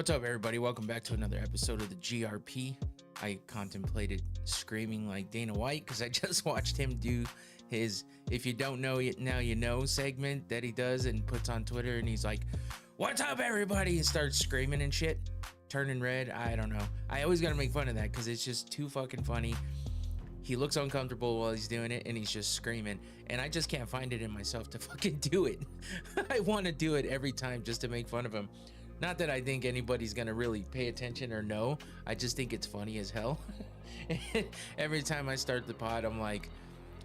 What's up, everybody? Welcome back to another episode of the GRP. I contemplated screaming like Dana White because I just watched him do his "If you don't know it now you know" segment that he does and puts on Twitter, and he's like, "What's up, everybody?" and starts screaming and shit, turning red. I don't know. I always gotta make fun of that because it's just too fucking funny. He looks uncomfortable while he's doing it, and he's just screaming, and I just can't find it in myself to fucking do it. I want to do it every time just to make fun of him. Not that I think anybody's gonna really pay attention or know. I just think it's funny as hell. Every time I start the pod, I'm like,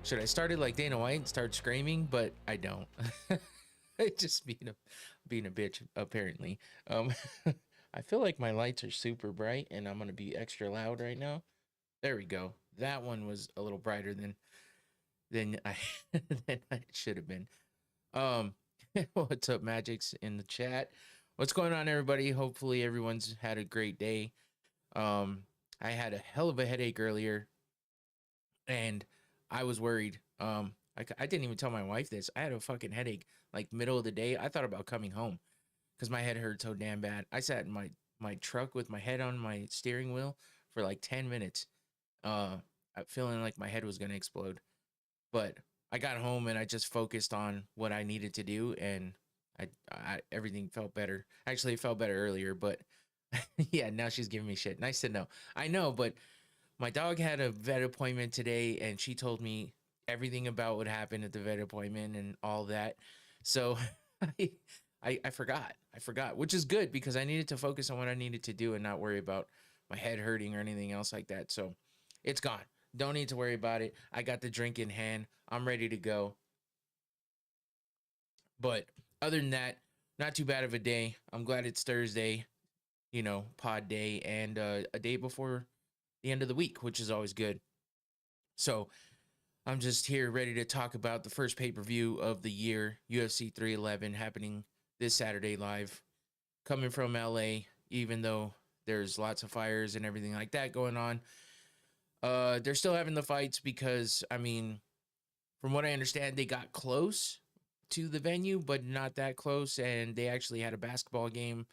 should I start it like Dana White and start screaming? But I don't. I just being a bitch, apparently. I feel like my lights are super bright, and I'm gonna be extra loud right now. There we go. That one was a little brighter than I than I should have been. What's up, Magic's in the chat? What's going on, everybody? Hopefully everyone's had a great day. I had a hell of a headache earlier, and I was worried. I didn't even tell my wife this. I had a fucking headache, like middle of the day. I thought about coming home because my head hurt so damn bad. I sat in my truck with my head on my steering wheel for like 10 minutes, feeling like my head was going to explode. But I got home and I just focused on what I needed to do, and everything felt better. Actually, it felt better earlier, but yeah, now she's giving me shit. Nice to know. I know, but my dog had a vet appointment today, and she told me everything about what happened at the vet appointment and all that. So I forgot. I forgot, which is good because I needed to focus on what I needed to do and not worry about my head hurting or anything else like that. So it's gone. Don't need to worry about it. I got the drink in hand. I'm ready to go. But other than that, not too bad of a day. I'm glad it's Thursday, pod day, and a day before the end of the week, which is always good. So I'm just here ready to talk about the first pay-per-view of the year, UFC 311, happening this Saturday live, coming from LA, even though there's lots of fires and everything like that going on. They're still having the fights because, from what I understand, they got close to the venue, but not that close, and they actually had a basketball game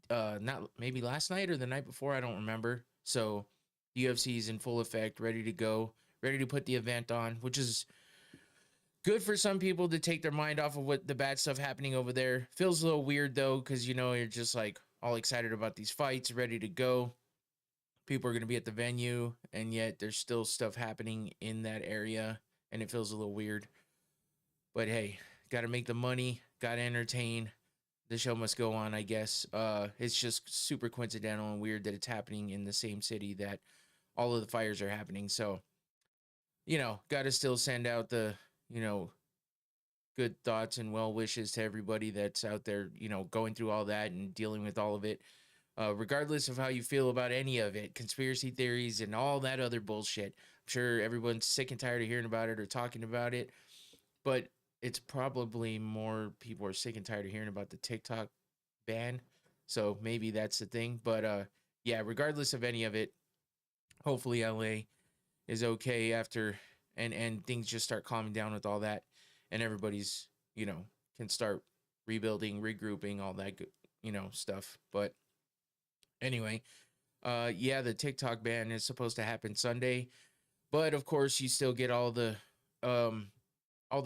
not maybe last night or the night before, I don't remember. So the UFC is in full effect, ready to go, ready to put the event on, which is good for some people to take their mind off of what the bad stuff happening over there. Feels a little weird though, because you're just like all excited about these fights, ready to go. People are going to be at the venue, and yet there's still stuff happening in that area, and it feels a little weird. But hey, got to make the money, got to entertain. The show must go on, I guess. It's just super coincidental and weird that it's happening in the same city that all of the fires are happening. So, got to still send out the, good thoughts and well wishes to everybody that's out there, going through all that and dealing with all of it. Regardless of how you feel about any of it, conspiracy theories and all that other bullshit. I'm sure everyone's sick and tired of hearing about it or talking about it. But it's probably more people are sick and tired of hearing about the TikTok ban. So maybe that's the thing. But yeah, regardless of any of it, hopefully LA is okay after and things just start calming down with all that, and everybody's, can start rebuilding, regrouping, all that good, stuff. But anyway, yeah, the TikTok ban is supposed to happen Sunday, but of course you still get all the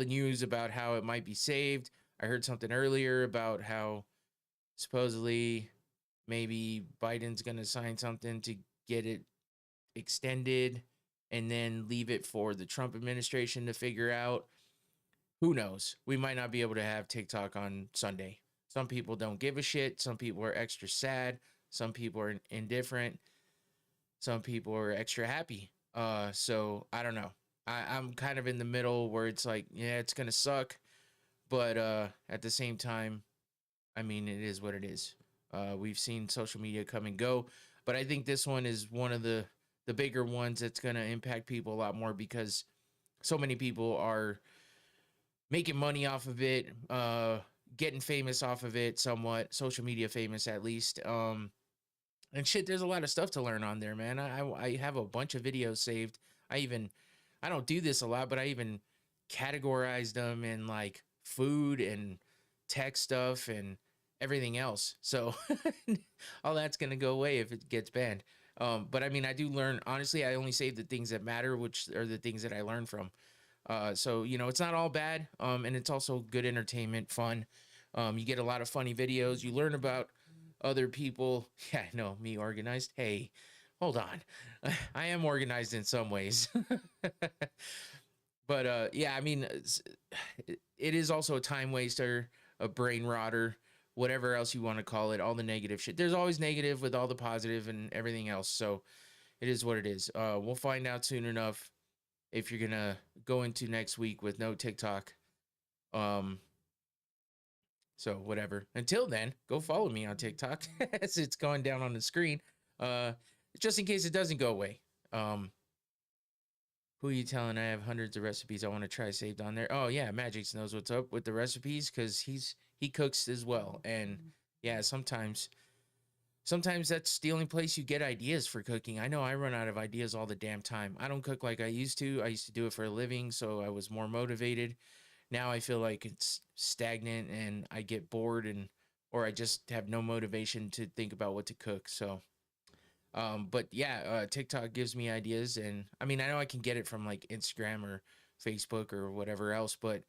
news about how it might be saved. I heard something earlier about how supposedly maybe Biden's going to sign something to get it extended and then leave it for the Trump administration to figure out. Who knows? We might not be able to have TikTok on Sunday. Some people don't give a shit. Some people are extra sad. Some people are indifferent. Some people are extra happy. So I don't know. I'm kind of in the middle where it's like, yeah, it's going to suck. But at the same time, it is what it is. We've seen social media come and go. But I think this one is one of the bigger ones that's going to impact people a lot more because so many people are making money off of it, getting famous off of it somewhat, social media famous at least. And shit, there's a lot of stuff to learn on there, man. I have a bunch of videos saved. I don't do this a lot, but I even categorized them in like food and tech stuff and everything else. So all that's gonna go away if it gets banned. But I mean, I do learn. Honestly, I only save the things that matter, which are the things that I learn from. So you know, it's not all bad. And it's also good entertainment, fun. You get a lot of funny videos. You learn about other people. Yeah, no, me organized. Hey, hold on. I am organized in some ways. But yeah, I mean, it is also a time waster, a brain rotter, whatever else you want to call it. All the negative shit. There's always negative with all the positive and everything else. So it is what it is. We'll find out soon enough if you're gonna go into next week with no TikTok. Um, so whatever. Until then, go follow me on TikTok as it's going down on the screen. Uh, just in case it doesn't go away. Who are you telling? I have hundreds of recipes I want to try saved on there. Oh yeah, Magix knows what's up with the recipes because he cooks as well. And yeah, sometimes that's the only place you get ideas for cooking. I know I run out of ideas all the damn time. I don't cook like I used to. I used to do it for a living, so I was more motivated. Now I feel like it's stagnant and I get bored and or I just have no motivation to think about what to cook. So but yeah, TikTok gives me ideas, and I mean, I know I can get it from like Instagram or Facebook or whatever else, but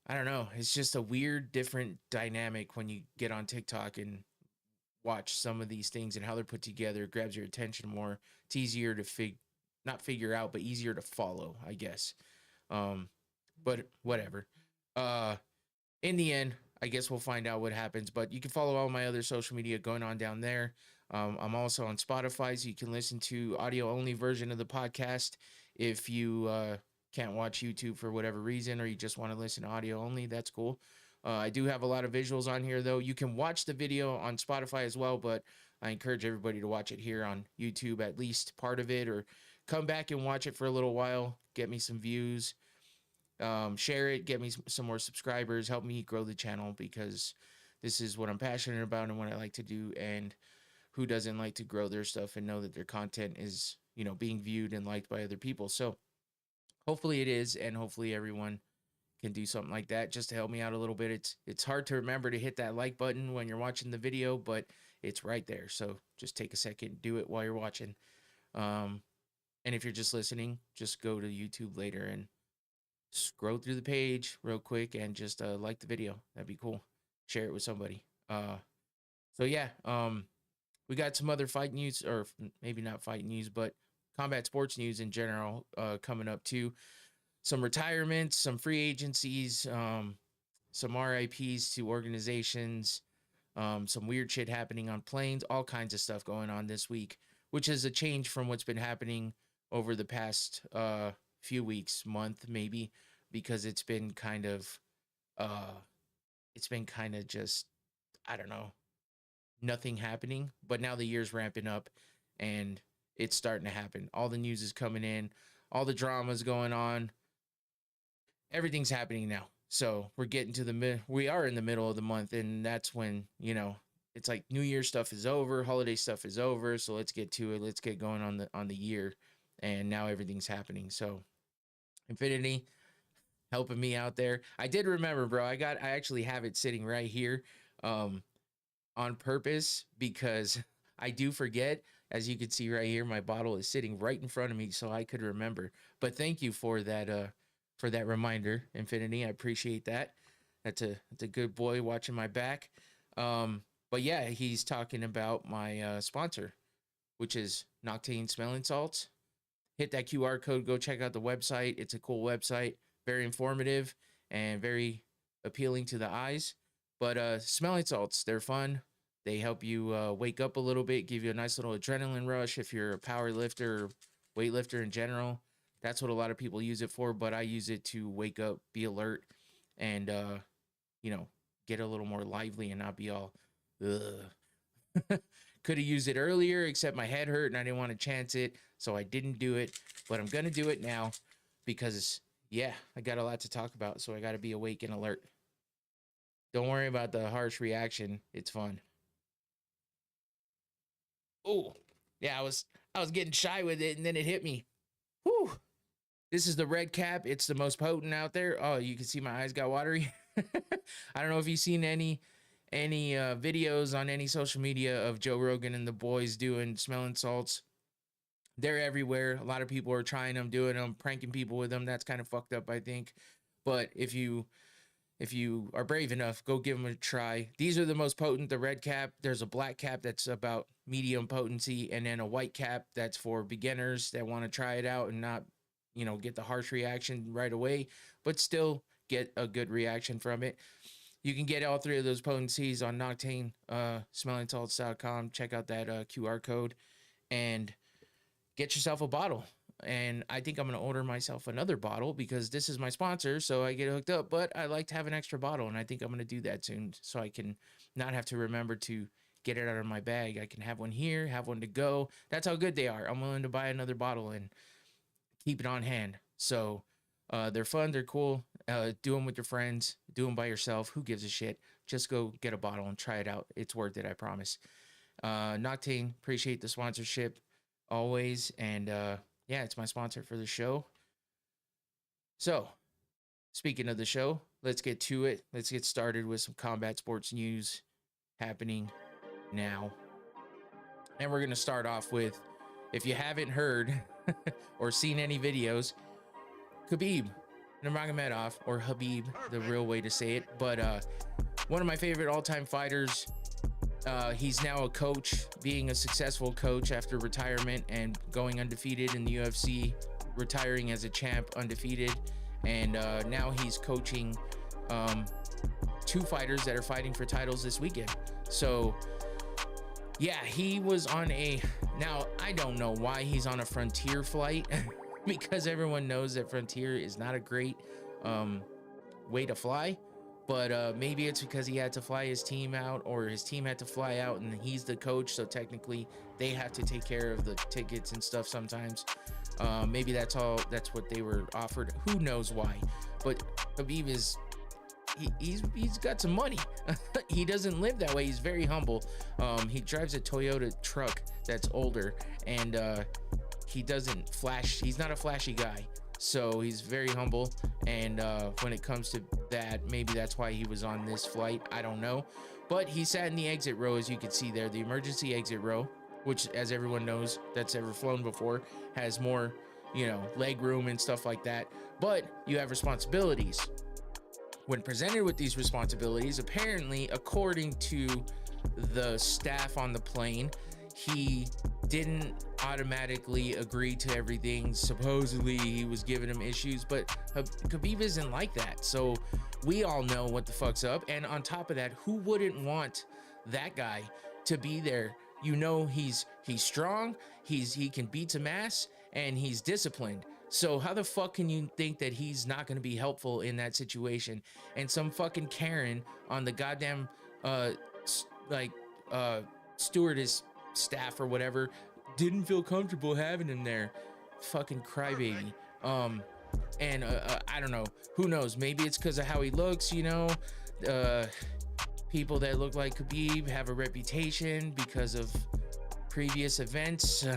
I don't know. It's just a weird, different dynamic when you get on TikTok and watch some of these things and how they're put together. It grabs your attention more. It's easier to not figure out, but easier to follow, I guess. Um, but whatever. Uh, in the end, I guess we'll find out what happens. But you can follow all my other social media going on down there. I'm also on Spotify, so you can listen to audio only version of the podcast if you can't watch YouTube for whatever reason, or you just want to listen to audio only. That's cool. I do have a lot of visuals on here, though. You can watch the video on Spotify as well, but I encourage everybody to watch it here on YouTube, at least part of it, or come back and watch it for a little while. Get me some views. Share it, get me some more subscribers, help me grow the channel because this is what I'm passionate about and what I like to do. And who doesn't like to grow their stuff and know that their content is, you know, being viewed and liked by other people. So hopefully it is, and hopefully everyone can do something like that just to help me out a little bit. It's hard to remember to hit that like button when you're watching the video, but it's right there. So just take a second, do it while you're watching. And if you're just listening, just go to YouTube later and scroll through the page real quick and just like the video. That'd be cool. Share it with somebody. So yeah, we got some other fight news, or maybe not fight news, but combat sports news in general coming up too. Some retirements, some free agencies, some RIPs to organizations, some weird shit happening on planes, all kinds of stuff going on this week, which is a change from what's been happening over the past few weeks, month maybe, because it's been kind of just, I don't know, nothing happening. But now the year's ramping up and it's starting to happen. All the news is coming in, all the drama's going on, everything's happening now. So we're getting to we are in the middle of the month, and that's when, you know, it's like New Year stuff is over, holiday stuff is over, so let's get to it. Let's get going on the year. And now everything's happening. So Infinity helping me out there. I did remember, bro. I actually have it sitting right here on purpose because I do forget. As you can see right here, my bottle is sitting right in front of me so I could remember. But thank you for that reminder, Infinity. I appreciate that. That's a good boy watching my back. But yeah, he's talking about my sponsor, which is Noctane smelling salts. Hit that QR code, go check out the website. It's a cool website, very informative and very appealing to the eyes. But smelling salts, they're fun. They help you wake up a little bit, give you a nice little adrenaline rush if you're a power lifter or weightlifter in general. That's what a lot of people use it for, but I use it to wake up, be alert, and you know, get a little more lively and not be all ugh. Could have used it earlier, except my head hurt and I didn't want to chance it, so I didn't do it. But I'm gonna do it now because yeah, I got a lot to talk about, so I got to be awake and alert. Don't worry about the harsh reaction; it's fun. Oh, yeah, I was getting shy with it, and then it hit me. Whew. This is the red cap. It's the most potent out there. Oh, you can see my eyes got watery. I don't know if you've seen any any videos on any social media of Joe Rogan and the boys doing smelling salts, they're everywhere. A lot of people are trying them, doing them, pranking people with them. That's kind of fucked up, I think. But if you are brave enough, go give them a try. These are the most potent. The red cap, there's a black cap that's about medium potency, and then a white cap that's for beginners that want to try it out and not, get the harsh reaction right away, but still get a good reaction from it. You can get all three of those potencies on Noctane, smellingsalts.com. Check out that QR code and get yourself a bottle. And I think I'm going to order myself another bottle because this is my sponsor, so I get hooked up. But I like to have an extra bottle, and I think I'm going to do that soon so I can not have to remember to get it out of my bag. I can have one here, have one to go. That's how good they are. I'm willing to buy another bottle and keep it on hand. So they're fun. They're cool. Do them with your friends. Do them by yourself. Who gives a shit? Just go get a bottle and try it out. It's worth it, I promise. Noctane, appreciate the sponsorship always. And yeah, it's my sponsor for the show. So, speaking of the show, let's get to it. Let's get started with some combat sports news happening now. And we're going to start off with, if you haven't heard or seen any videos, Khabib Nurmagomedov, or Khabib, the real way to say it. But one of my favorite all-time fighters. He's now a coach, being a successful coach after retirement and going undefeated in the UFC, retiring as a champ undefeated. And now he's coaching two fighters that are fighting for titles this weekend. So yeah, he was on now I don't know why he's on a Frontier flight because everyone knows that Frontier is not a great way to fly. But maybe it's because he had to fly his team out, or his team had to fly out, and he's the coach, so technically they have to take care of the tickets and stuff sometimes. Maybe that's what they were offered. Who knows why? But Khabib he's got some money. He doesn't live that way. He's very humble. He drives a Toyota truck that's older, and he doesn't flash. He's not a flashy guy. So he's very humble, and when it comes to that, maybe that's why he was on this flight. I don't know, but he sat in the exit row, as you can see there, the emergency exit row, which, as everyone knows that's ever flown before, has more, leg room and stuff like that. But you have responsibilities. When presented with these responsibilities, apparently, according to the staff on the plane, he didn't automatically agree to everything. Supposedly he was giving him issues, but Khabib isn't like that. So we all know what the fuck's up. And on top of that, who wouldn't want that guy to be there? He's strong, he can beat some ass, and he's disciplined. So how the fuck can you think that he's not going to be helpful in that situation? And some fucking Karen on the goddamn stewardess staff or whatever didn't feel comfortable having him there. Fucking crybaby. And I don't know, who knows, maybe it's because of how he looks. People that look like Khabib have a reputation because of previous events,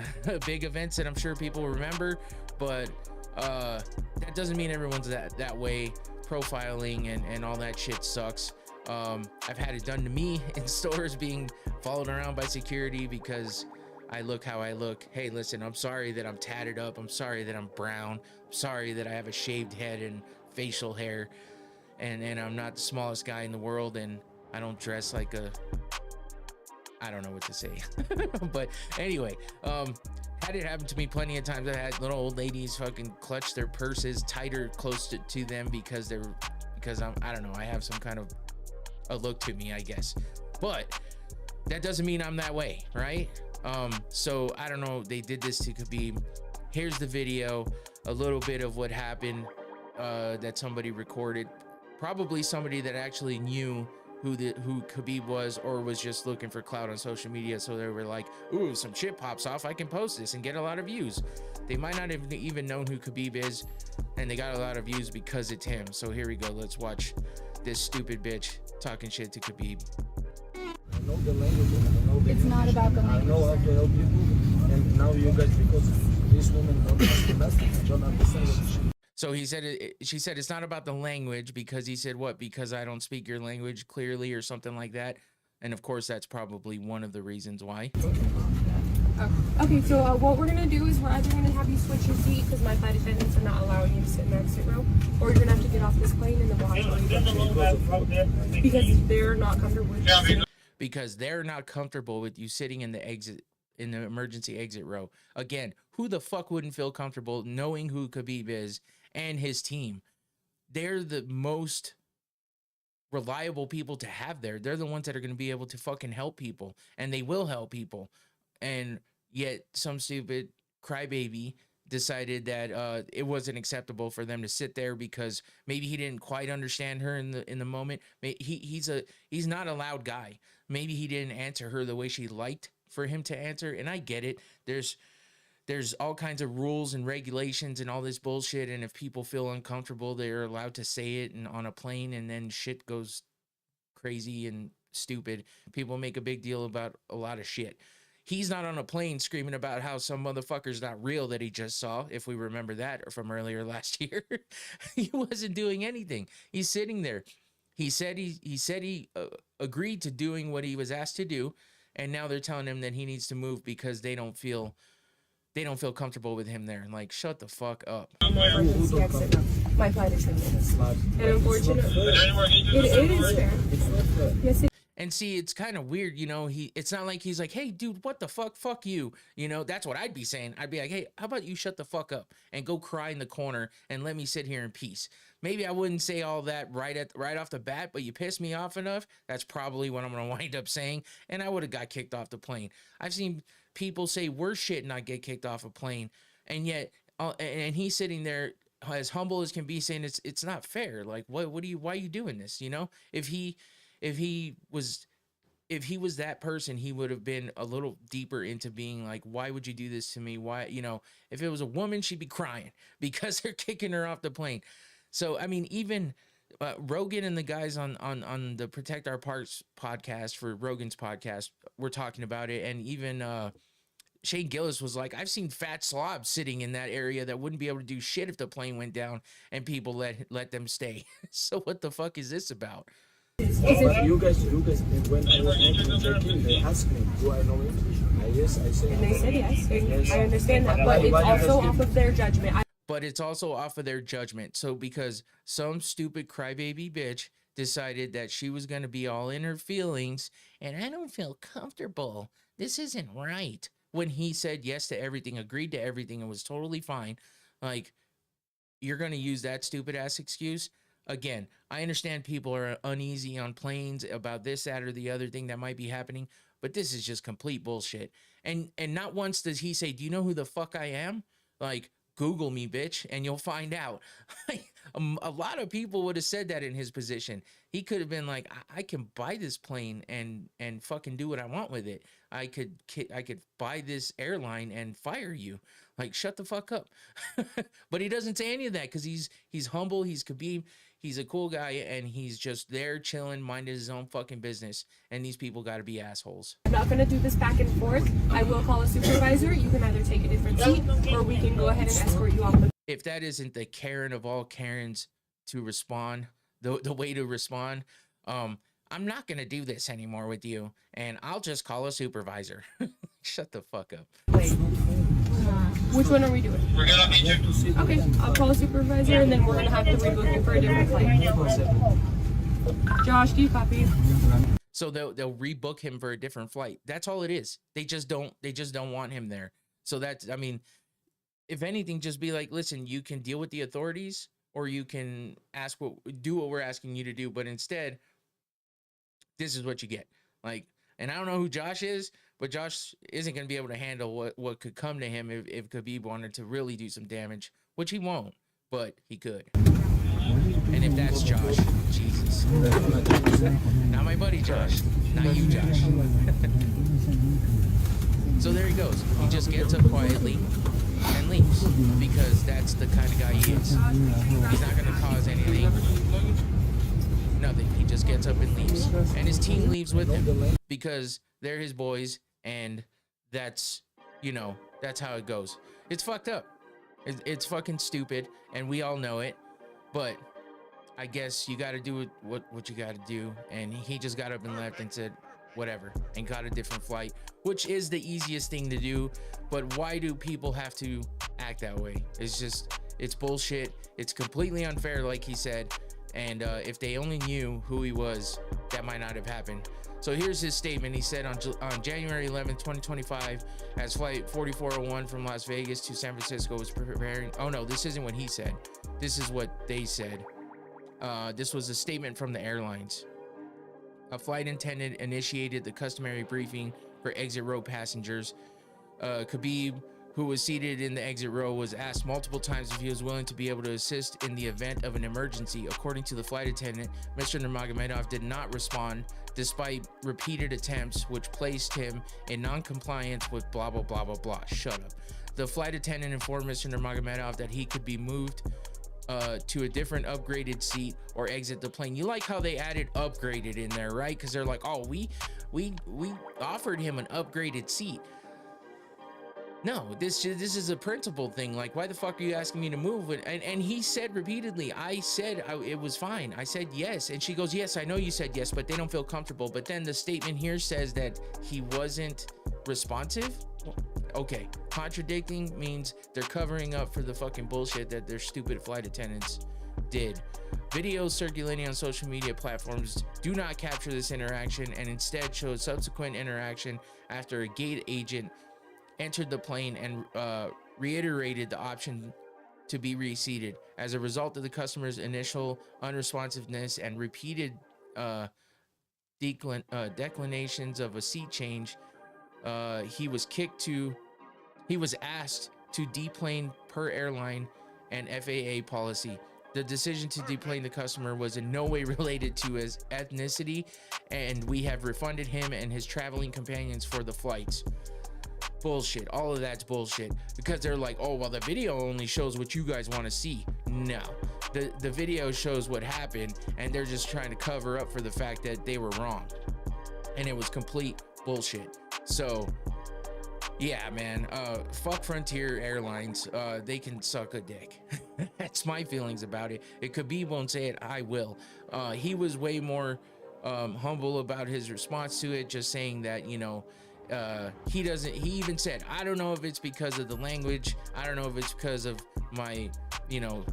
big events that I'm sure people remember, but that doesn't mean everyone's that way. Profiling and all that shit sucks. I've had it done to me in stores, being followed around by security because I look how I look. Hey, listen, I'm sorry that I'm tatted up. I'm sorry that I'm brown. I'm sorry that I have a shaved head and facial hair. And I'm not the smallest guy in the world, and I don't dress like I don't know what to say. But anyway, had it happen to me plenty of times. I had little old ladies fucking clutch their purses tighter close to them because I don't know, I have some kind of a look to me, I guess. But that doesn't mean I'm that way, right? So I don't know, they did this to Khabib. Here's the video, a little bit of what happened that somebody recorded. Probably somebody that actually knew who Khabib was, or was just looking for clout on social media. So they were like, ooh, some shit pops off, I can post this and get a lot of views. They might not have even known who Khabib is, and they got a lot of views because it's him. So here we go, let's watch this stupid bitch talking shit to Khabib. I know the language, I know the It's not about the language. I know how to help you, and now you guys, because this woman don't understand what she So he said, she said, it's not about the language because he said, what? Because I don't speak your language clearly or something like that. And of course, that's probably one of the reasons why. Okay, so what we're gonna do is we're either gonna have you switch your seat because my flight attendants are not allowing you to sit in the exit row, or you're gonna have to get off this plane and then we'll have to leave because they're not comfortable with you. Because they're not comfortable with you sitting in the exit, in the emergency exit row. Again, who the fuck wouldn't feel comfortable knowing who Khabib is and his team? They're the most reliable people to have there. They're the ones that are going to be able to fucking help people, and they will help people. And yet some stupid crybaby decided that it wasn't acceptable for them to sit there because maybe he didn't quite understand her in the moment. He's not a loud guy. Maybe he didn't answer her the way she liked for him to answer, and I get it. There's all kinds of rules and regulations and all this bullshit, and if people feel uncomfortable, they're allowed to say it and on a plane, and then shit goes crazy and stupid. People make a big deal about a lot of shit. He's not on a plane screaming about how some motherfucker's not real that he just saw, if we remember that from earlier last year. He wasn't doing anything. He's sitting there. He said he agreed to doing what he was asked to do, and now they're telling him that he needs to move because they don't feel comfortable with him there. Like, shut the fuck up. My flight attendants. And unfortunately, it is fair. Yes, and see, it's kind of weird, you know. It's not like he's like, hey, dude, what the fuck you, you know. That's what I'd be saying. I'd be like, hey, how about you shut the fuck up and go cry in the corner and let me sit here in peace. Maybe I wouldn't say all that right off the bat, but you pissed me off enough. That's probably what I'm gonna wind up saying, and I would have got kicked off the plane. I've seen people say worse shit and not get kicked off a plane, and yet and he's sitting there as humble as can be, saying it's not fair. Like, why are you doing this? You know, if he was that person, he would have been a little deeper into being like, why would you do this to me? Why, you know, if it was a woman, she'd be crying because they're kicking her off the plane. So, I mean, even Rogan and the guys on the Protect Our Parks podcast, for Rogan's podcast, were talking about it. And even Shane Gillis was like, I've seen fat slobs sitting in that area that wouldn't be able to do shit if the plane went down and people let them stay. So what the fuck is this about? You guys, when I was not checking, they asked me, do I know English? Yes, I said. and they said yes. I understand that, but it's also off of their judgment. But it's also off of their judgment. So because some stupid crybaby bitch decided that she was going to be all in her feelings, and I don't feel comfortable, this isn't right, when he said yes to everything, agreed to everything, and was totally fine. Like, you're going to use that stupid ass excuse? Again, I understand people are uneasy on planes about this, that, or the other thing that might be happening, but this is just complete bullshit. And not once does he say, do you know who the fuck I am? Like, Google me, bitch, and you'll find out. A lot of people would have said that in his position. He could have been like, I can buy this plane and fucking do what I want with it. I could buy this airline and fire you. Like, shut the fuck up. But he doesn't say any of that because he's humble. He's Khabib. He's a cool guy, and he's just there chilling, minding his own fucking business. And these people got to be assholes. I'm not going to do this back and forth. I will call a supervisor. You can either take a different seat, or we can go ahead and escort you off. If that isn't the Karen of all Karens to respond, the way to respond, I'm not going to do this anymore with you, and I'll just call a supervisor. Shut the fuck up. Which one are we doing? We're gonna meet you. Okay, I'll call a supervisor, and then we're going to have to rebook you for a different flight. Josh, do you copy? So they'll rebook him for a different flight. That's all it is. They just don't want him there. So that's, I mean, if anything, just be like, listen, you can deal with the authorities, or you can do what we're asking you to do. But instead, this is what you get. Like, and I don't know who Josh is, but Josh isn't going to be able to handle what could come to him if Khabib wanted to really do some damage, which he won't, but he could. And if that's Josh, Jesus. Not my buddy Josh. Not you, Josh. So there he goes. He just gets up quietly and leaves, because that's the kind of guy he is. He's not going to cause anything. Nothing. He just gets up and leaves. And his team leaves with him because they're his boys, and that's, you know, that's how it goes. It's fucked up. It's fucking stupid, and we all know it. But I guess you got to do what you got to do. And he just got up and left and said whatever and got a different flight, which is the easiest thing to do. But why do people have to act that way? It's bullshit. It's completely unfair, like he said. And if they only knew who he was, that might not have happened. So here's his statement. He said on January 11th, 2025, as flight 4401 from Las Vegas to San Francisco was preparing. Oh no, this isn't what he said. This is what they said. This was a statement from the airlines. A flight attendant initiated the customary briefing for exit row passengers. Khabib, who was seated in the exit row, was asked multiple times if he was willing to be able to assist in the event of an emergency. According to the flight attendant, Mr. Nurmagomedov did not respond despite repeated attempts, which placed him in non-compliance with blah, blah, blah, blah, blah. Shut up. The flight attendant informed Mr. Nurmagomedov that he could be moved to a different upgraded seat or exit the plane. You like how they added upgraded in there, right? Because they're like, oh, we offered him an upgraded seat. No, this is a principle thing. Like, why the fuck are you asking me to move? And he said repeatedly, I said it was fine. I said yes. And she goes, yes, I know you said yes, but they don't feel comfortable. But then the statement here says that he wasn't responsive. Okay, contradicting means they're covering up for the fucking bullshit that their stupid flight attendants did. Videos circulating on social media platforms do not capture this interaction and instead show subsequent interaction after a gate agent entered the plane and reiterated the option to be reseated. As a result of the customer's initial unresponsiveness and repeated declinations of a seat change, he was asked to deplane per airline and FAA policy. The decision to deplane the customer was in no way related to his ethnicity, and we have refunded him and his traveling companions for the flights. Bullshit. All of that's bullshit, because they're like, oh, well, the video only shows what you guys want to see. No, the video shows what happened, and they're just trying to cover up for the fact that they were wrong, and it was complete bullshit. So yeah, man, fuck Frontier Airlines. They can suck a dick. That's my feelings about it. Khabib won't say it, I will. He was way more humble about his response to it, just saying that, you know, he even said, I don't know if it's because of the language, I don't know if it's because of my, you know,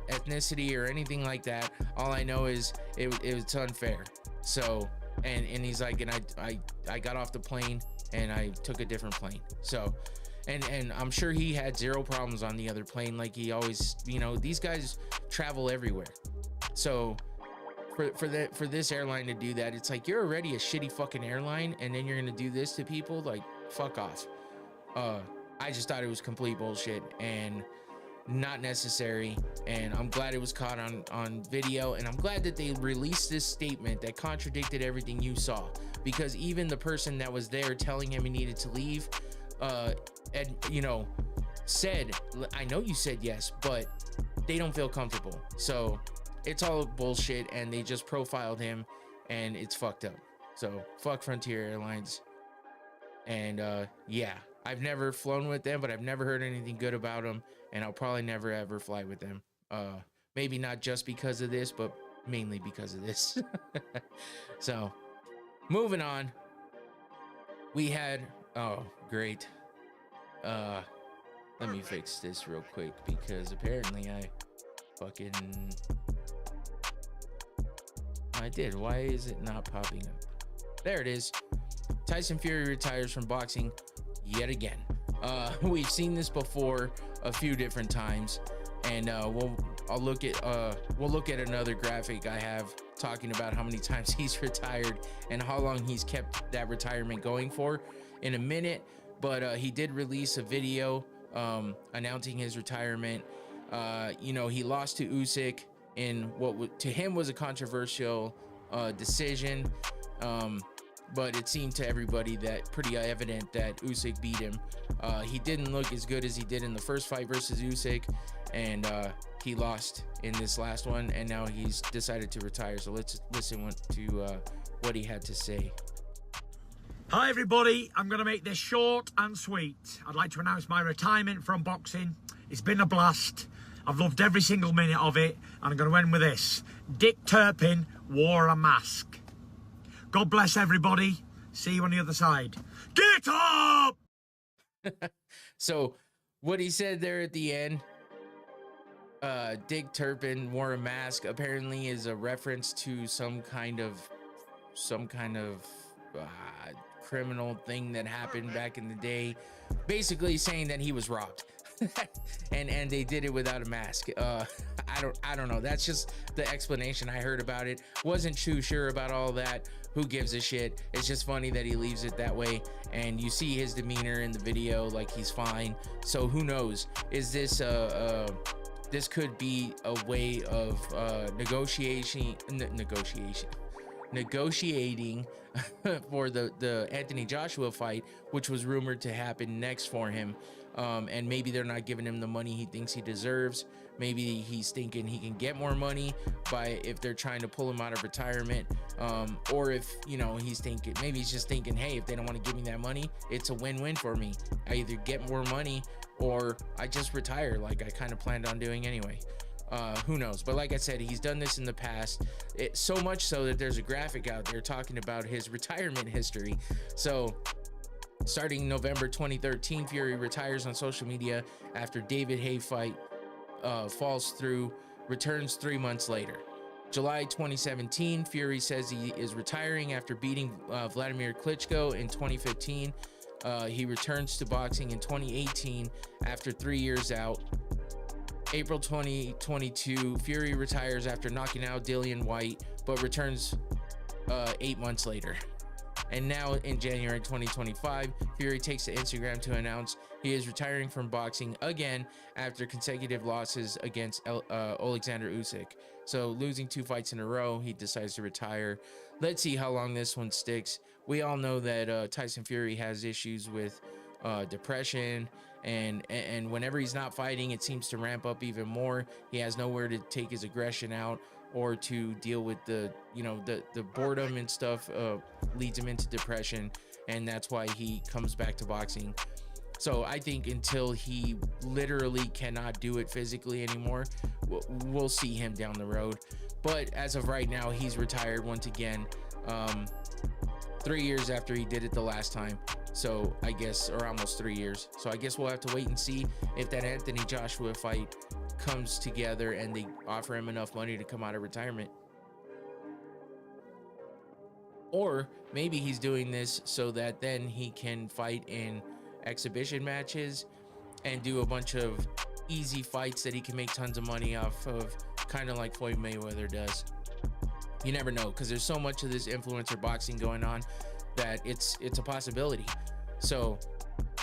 ethnicity or anything like that. All I know is it's unfair. So, and he's like, and I got off the plane and I took a different plane. So, and I'm sure he had zero problems on the other plane. Like he always, you know, these guys travel everywhere. So for this airline to do that, it's like, you're already a shitty fucking airline, and then you're gonna do this to people. Like, fuck off. I just thought it was complete bullshit and not necessary, and I'm glad it was caught on video, and I'm glad that they released this statement that contradicted everything you saw, because even the person that was there telling him he needed to leave, and you know, said, I know you said yes, but they don't feel comfortable. So it's all bullshit, and they just profiled him, and it's fucked up. So fuck Frontier Airlines. And yeah, I've never flown with them, but I've never heard anything good about them, and I'll probably never ever fly with them. Maybe not just because of this, but mainly because of this. So moving on, we had, oh great, let me fix this real quick, because apparently I did. Why is it not popping up? There it is. Tyson Fury retires from boxing yet again. We've seen this before a few different times, and we'll look at another graphic I have talking about how many times he's retired and how long he's kept that retirement going for in a minute. But he did release a video announcing his retirement. You know, he lost to Usyk in what to him was a controversial decision, but it seemed to everybody that pretty evident that Usyk beat him. He didn't look as good as he did in the first fight versus Usyk, and he lost in this last one, and now he's decided to retire. So let's listen to what he had to say. Hi everybody, I'm going to make this short and sweet. I'd like to announce my retirement from boxing. It's been a blast. I've loved every single minute of it, and I'm going to end with this. Dick Turpin wore a mask. God bless everybody. See you on the other side. Get up! So what he said there at the end, Dick Turpin wore a mask, apparently is a reference to some kind of criminal thing that happened back in the day, basically saying that he was robbed. and they did it without a mask. I don't know. That's just the explanation I heard about it. Wasn't too sure about all that. Who gives a shit? It's just funny that he leaves it that way, and you see his demeanor in the video like he's fine. So who knows? Is this this could be a way of negotiating for the Anthony Joshua fight, which was rumored to happen next for him. And maybe they're not giving him the money he thinks he deserves. Maybe he's thinking he can get more money if they're trying to pull him out of retirement. Or if, he's thinking, maybe he's just thinking, hey, if they don't want to give me that money, it's a win-win for me. I either get more money or I just retire like I kind of planned on doing anyway. Who knows? But like I said, he's done this in the past. So much so that there's a graphic out there talking about his retirement history. So starting November 2013, Fury retires on social media after David Haye fight falls through, returns 3 months later. July 2017, Fury says he is retiring after beating Vladimir Klitschko in 2015. He returns to boxing in 2018 after 3 years out. April 2022, Fury retires after knocking out Dillian White, but returns 8 months later. And now in January 2025, Fury takes to Instagram to announce he is retiring from boxing again after consecutive losses against Alexander Usyk. So losing 2 fights in a row, he decides to retire. Let's see how long this one sticks. We all know that Tyson Fury has issues with depression, and whenever he's not fighting, it seems to ramp up even more. He has nowhere to take his aggression out or to deal with the boredom and stuff. Leads him into depression, and that's why he comes back to boxing. So I think until he literally cannot do it physically anymore, we'll see him down the road. But as of right now, he's retired once again, 3 years after he did it the last time. So I guess, or almost 3 years. So I guess we'll have to wait and see if that Anthony Joshua fight comes together and they offer him enough money to come out of retirement. Or maybe he's doing this so that then he can fight in exhibition matches and do a bunch of easy fights that he can make tons of money off of, kind of like Floyd Mayweather does. You never know, because there's so much of this influencer boxing going on that it's a possibility. So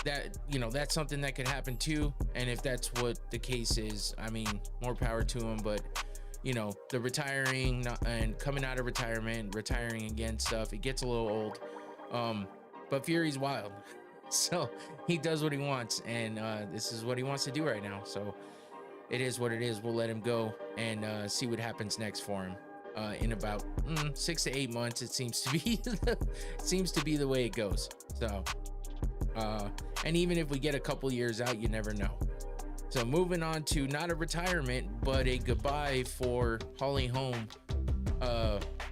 that, that's something that could happen too. And if that's what the case is, I mean, more power to him. But the retiring and coming out of retirement, retiring again stuff, it gets a little old. But Fury's wild. So he does what he wants, and this is what he wants to do right now. So it is what it is. We'll let him go and see what happens next for him. In about 6 to 8 months, it seems to be the way it goes. So and even if we get a couple years out, you never know. So moving on to not a retirement, but a goodbye for Holm,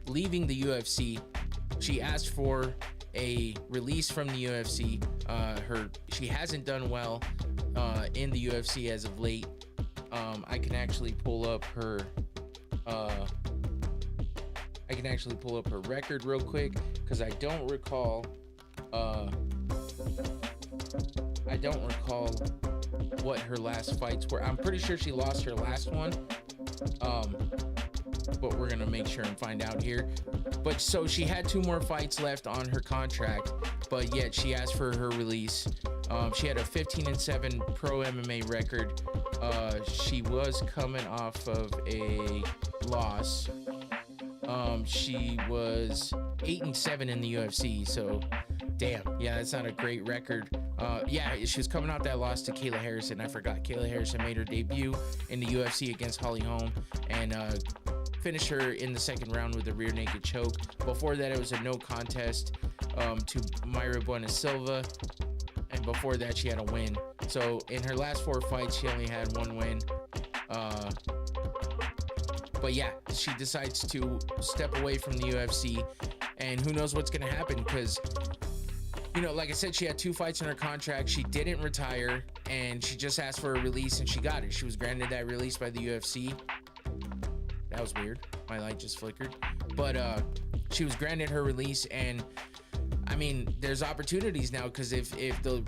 leaving the UFC. She asked for a release from the UFC. She hasn't done well in the UFC as of late. I can actually pull up her record real quick, because I don't recall what her last fights were. I'm pretty sure she lost her last one, but we're gonna make sure and find out here. But so she had 2 more fights left on her contract, but yet she asked for her release. She had a 15-7 pro MMA record. She was coming off of a loss. She was 8-7 in the UFC, so damn, yeah, that's not a great record. Yeah, she was coming out that loss to Kayla Harrison. I forgot. Kayla Harrison made her debut in the UFC against Holm and finished her in the second round with a rear naked choke. Before that, it was a no contest to Mayra Buena Silva, and before that, she had a win So in her last 4 fights, she only had 1 win. But yeah, she decides to step away from the UFC, and who knows what's going to happen, because, you know, like I said, she had 2 fights in her contract. She didn't retire, and she just asked for a release, and she got it. She was granted that release by the UFC. That was weird. My light just flickered. But she was granted her release, and I mean, there's opportunities now, because if the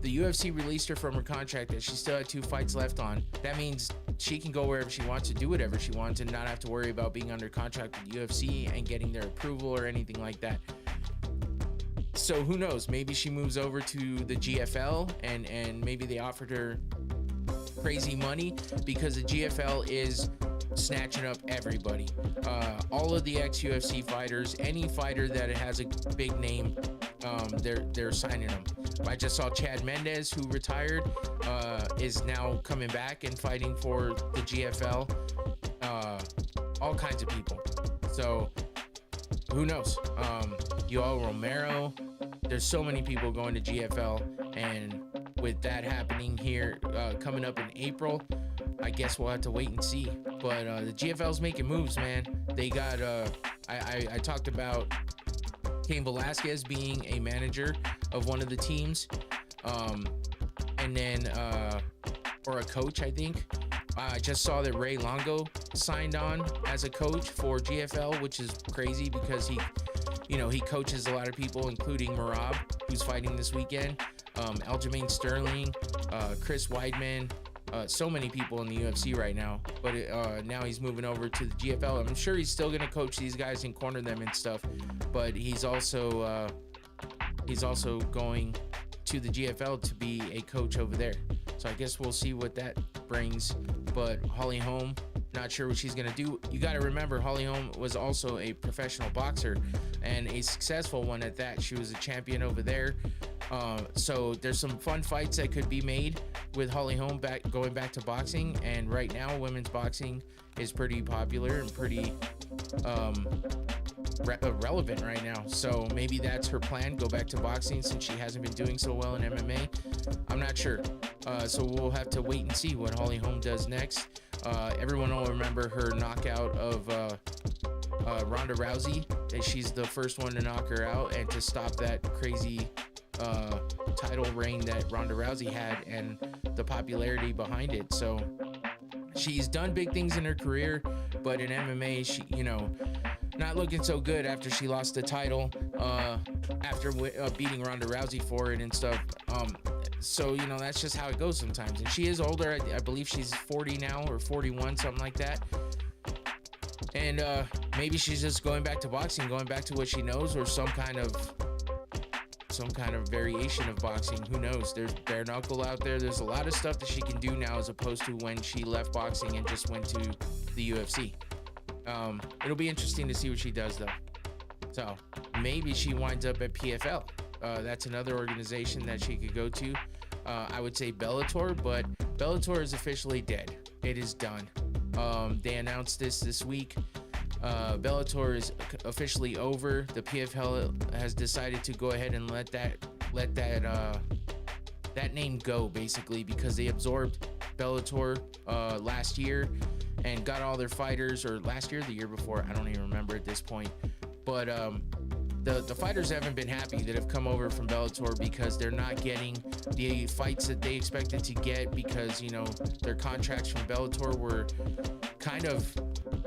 UFC released her from her contract that she still had 2 fights left on, that means she can go wherever she wants to do whatever she wants and not have to worry about being under contract with the UFC and getting their approval or anything like that. So who knows? Maybe she moves over to the GFL, and maybe they offered her crazy money, because the GFL is snatching up everybody. All of the ex-UFC fighters, any fighter that has a big name, they're signing them. I just saw Chad Mendez, who retired, is now coming back and fighting for the GFL. All kinds of people. So who knows? Yoel Romero. There's so many people going to GFL, and with that happening here, coming up in April, I guess we'll have to wait and see. But the GFL's making moves, man. They got I talked about Cain Velasquez being a manager of one of the teams, and then or a coach, I think. I just saw that Ray Longo signed on as a coach for GFL, which is crazy, because he coaches a lot of people, including Merab, who's fighting this weekend, Aljamain Sterling, Chris Weidman, so many people in the UFC right now. But now he's moving over to the GFL. I'm sure he's still going to coach these guys and corner them and stuff, but he's also going to the GFL to be a coach over there. So I guess we'll see what that brings. But Holly Holm, not sure what she's going to do. You got to remember, Holly Holm was also a professional boxer, and a successful one at that. She was a champion over there. So there's some fun fights that could be made with Holly Holm going back to boxing. And right now, women's boxing is pretty popular and pretty relevant right now. So maybe that's her plan, go back to boxing, since she hasn't been doing so well in MMA. I'm not sure. So we'll have to wait and see what Holly Holm does next. Everyone will remember her knockout of Ronda Rousey. She's the first one to knock her out and to stop that crazy title reign that Ronda Rousey had, and the popularity behind it. So she's done big things in her career, but in MMA, she, not looking so good after she lost the title, after beating Ronda Rousey for it and stuff. So, that's just how it goes sometimes. And she is older. I believe she's 40 now, or 41, something like that. And maybe she's just going back to boxing, going back to what she knows, or some kind of variation of boxing. Who knows? There's bare knuckle out there. There's a lot of stuff that she can do now, as opposed to when she left boxing and just went to the UFC. It'll be interesting to see what she does, though. So maybe she winds up at PFL. That's another organization that she could go to. I would say Bellator, but Bellator is officially dead. It is done. They announced this week. Bellator is officially over. The PFL has decided to go ahead and let that name go, basically, because they absorbed Bellator last year and got all their fighters, or last year, the year before, I don't even remember at this point. But the fighters haven't been happy that have come over from Bellator, because they're not getting the fights that they expected to get, because their contracts from Bellator were kind of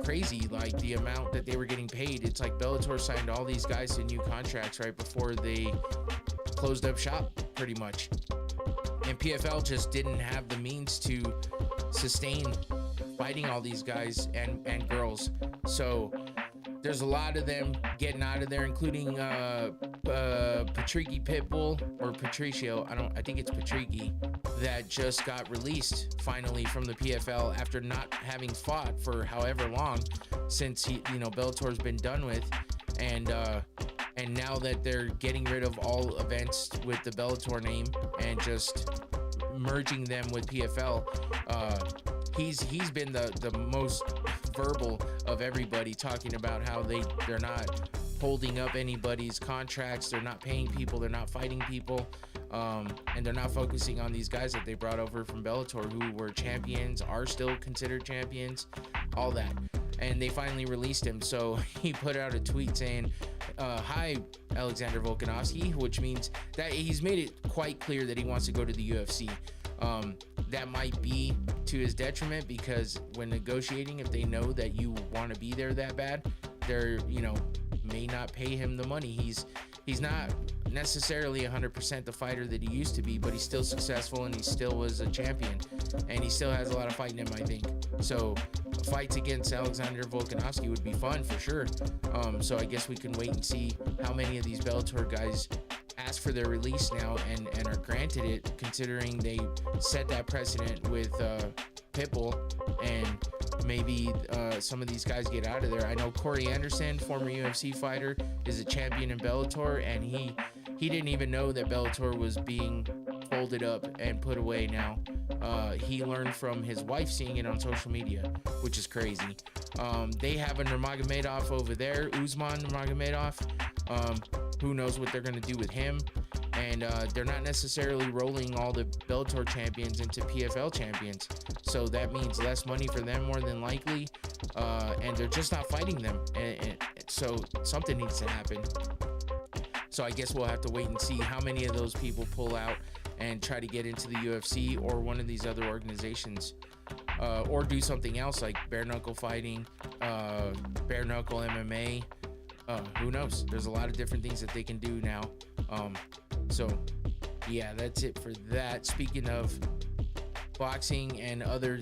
crazy. Like, the amount that they were getting paid, it's like Bellator signed all these guys to new contracts right before they closed up shop, pretty much. And PFL just didn't have the means to sustain fighting all these guys and girls. So there's a lot of them getting out of there, including Patricky Pitbull, or Patricio, I think it's Patricky, that just got released finally from the PFL after not having fought for however long, since Bellator's been done with. And now that they're getting rid of all events with the Bellator name and just merging them with PFL, he's been the most verbal of everybody, talking about how they're not holding up anybody's contracts, they're not paying people, they're not fighting people. And they're not focusing on these guys that they brought over from Bellator who were champions, are still considered champions, all that. And they finally released him. So he put out a tweet saying, hi, Alexander Volkanovski, which means that he's made it quite clear that he wants to go to the UFC. That might be to his detriment, because when negotiating, if they know that you want to be there that bad, they're, may not pay him the money. He's not necessarily 100% the fighter that he used to be, but he's still successful and he still was a champion, and he still has a lot of fight in him, I think. So fights against Alexander Volkanovski would be fun for sure. So I guess we can wait and see how many of these Bellator guys ask for their release now and are granted it, considering they set that precedent with Pitbull, and maybe some of these guys get out of there. I know Corey Anderson, former UFC fighter, is a champion in Bellator, and he didn't even know that Bellator was being folded up and put away now. He learned from his wife seeing it on social media, which is crazy. They have a Nurmagomedov over there, Usman Nurmagomedov. Who knows what they're going to do with him. And they're not necessarily rolling all the Bellator champions into PFL champions. So that means less money for them more than likely. And they're just not fighting them. And so something needs to happen. So I guess we'll have to wait and see how many of those people pull out and try to get into the UFC or one of these other organizations. Or do something else like bare knuckle fighting, bare knuckle MMA. Who knows? There's a lot of different things that they can do now. So yeah, that's it for that. Speaking of boxing and other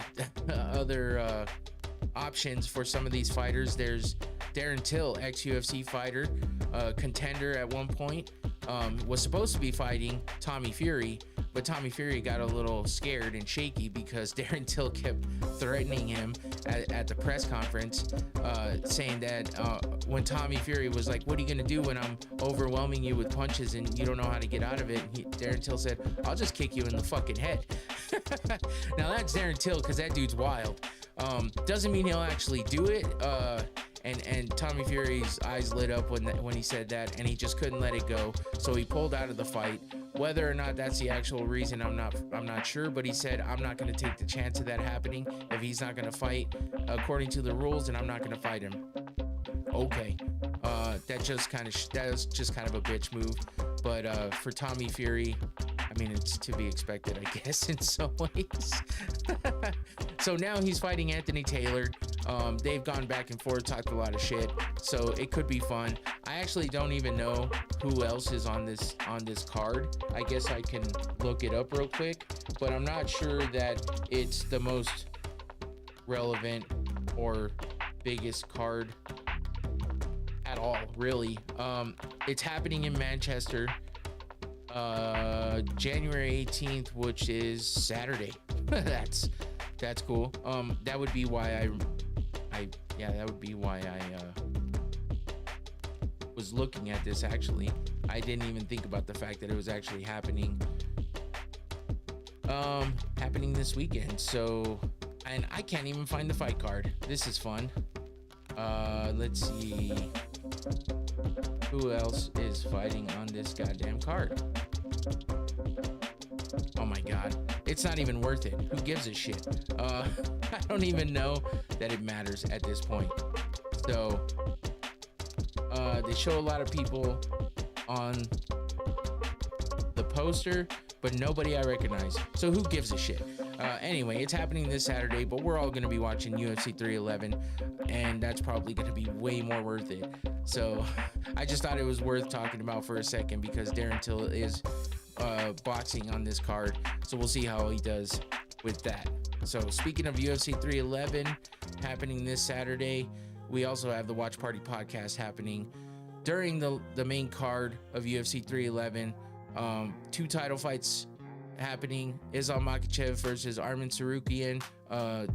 options for some of these fighters, there's Darren Till, ex-UFC fighter, contender at one point, was supposed to be fighting Tommy Fury, but Tommy Fury got a little scared and shaky because Darren Till kept threatening him at the press conference, saying that when Tommy Fury was like, what are you gonna do when I'm overwhelming you with punches and you don't know how to get out of it? Darren Till said, I'll just kick you in the fucking head. Now that's Darren Till, because that dude's wild. Doesn't mean he'll actually do it. And Tommy Fury's eyes lit up when he said that, and he just couldn't let it go. So he pulled out of the fight. Whether or not that's the actual reason, I'm not sure. But he said, I'm not going to take the chance of that happening. If he's not going to fight according to the rules, then I'm not going to fight him. Okay, that was just kind of a bitch move. But for Tommy Fury, I mean, it's to be expected, I guess, in some ways. So now he's fighting Anthony Taylor. They've gone back and forth, talked a lot of shit, so it could be fun. I actually don't even know who else is on this card. I guess I can look it up real quick, but I'm not sure that it's the most relevant or biggest card at all, really. It's happening in Manchester, January 18th, which is Saturday. That's cool. That would be why I was looking at this. Actually, I didn't even think about the fact that it was actually happening this weekend. So, and I can't even find the fight card. This is fun. Let's see who else is fighting on this goddamn card. Oh my god, it's not even worth it. Who gives a shit? I don't even know that it matters at this point. So they show a lot of people on the poster, but nobody I recognize. So who gives a shit? Anyway, it's happening this Saturday, but we're all going to be watching UFC 311, and that's probably going to be way more worth it. So I just thought it was worth talking about for a second, because Darren Till is boxing on this card, so we'll see how he does with that. So speaking of UFC 311 happening this Saturday, we also have the Watch Party podcast happening during the main card of UFC 311. 2 title fights happening: Islam Makhachev versus Arman Tsarukyan.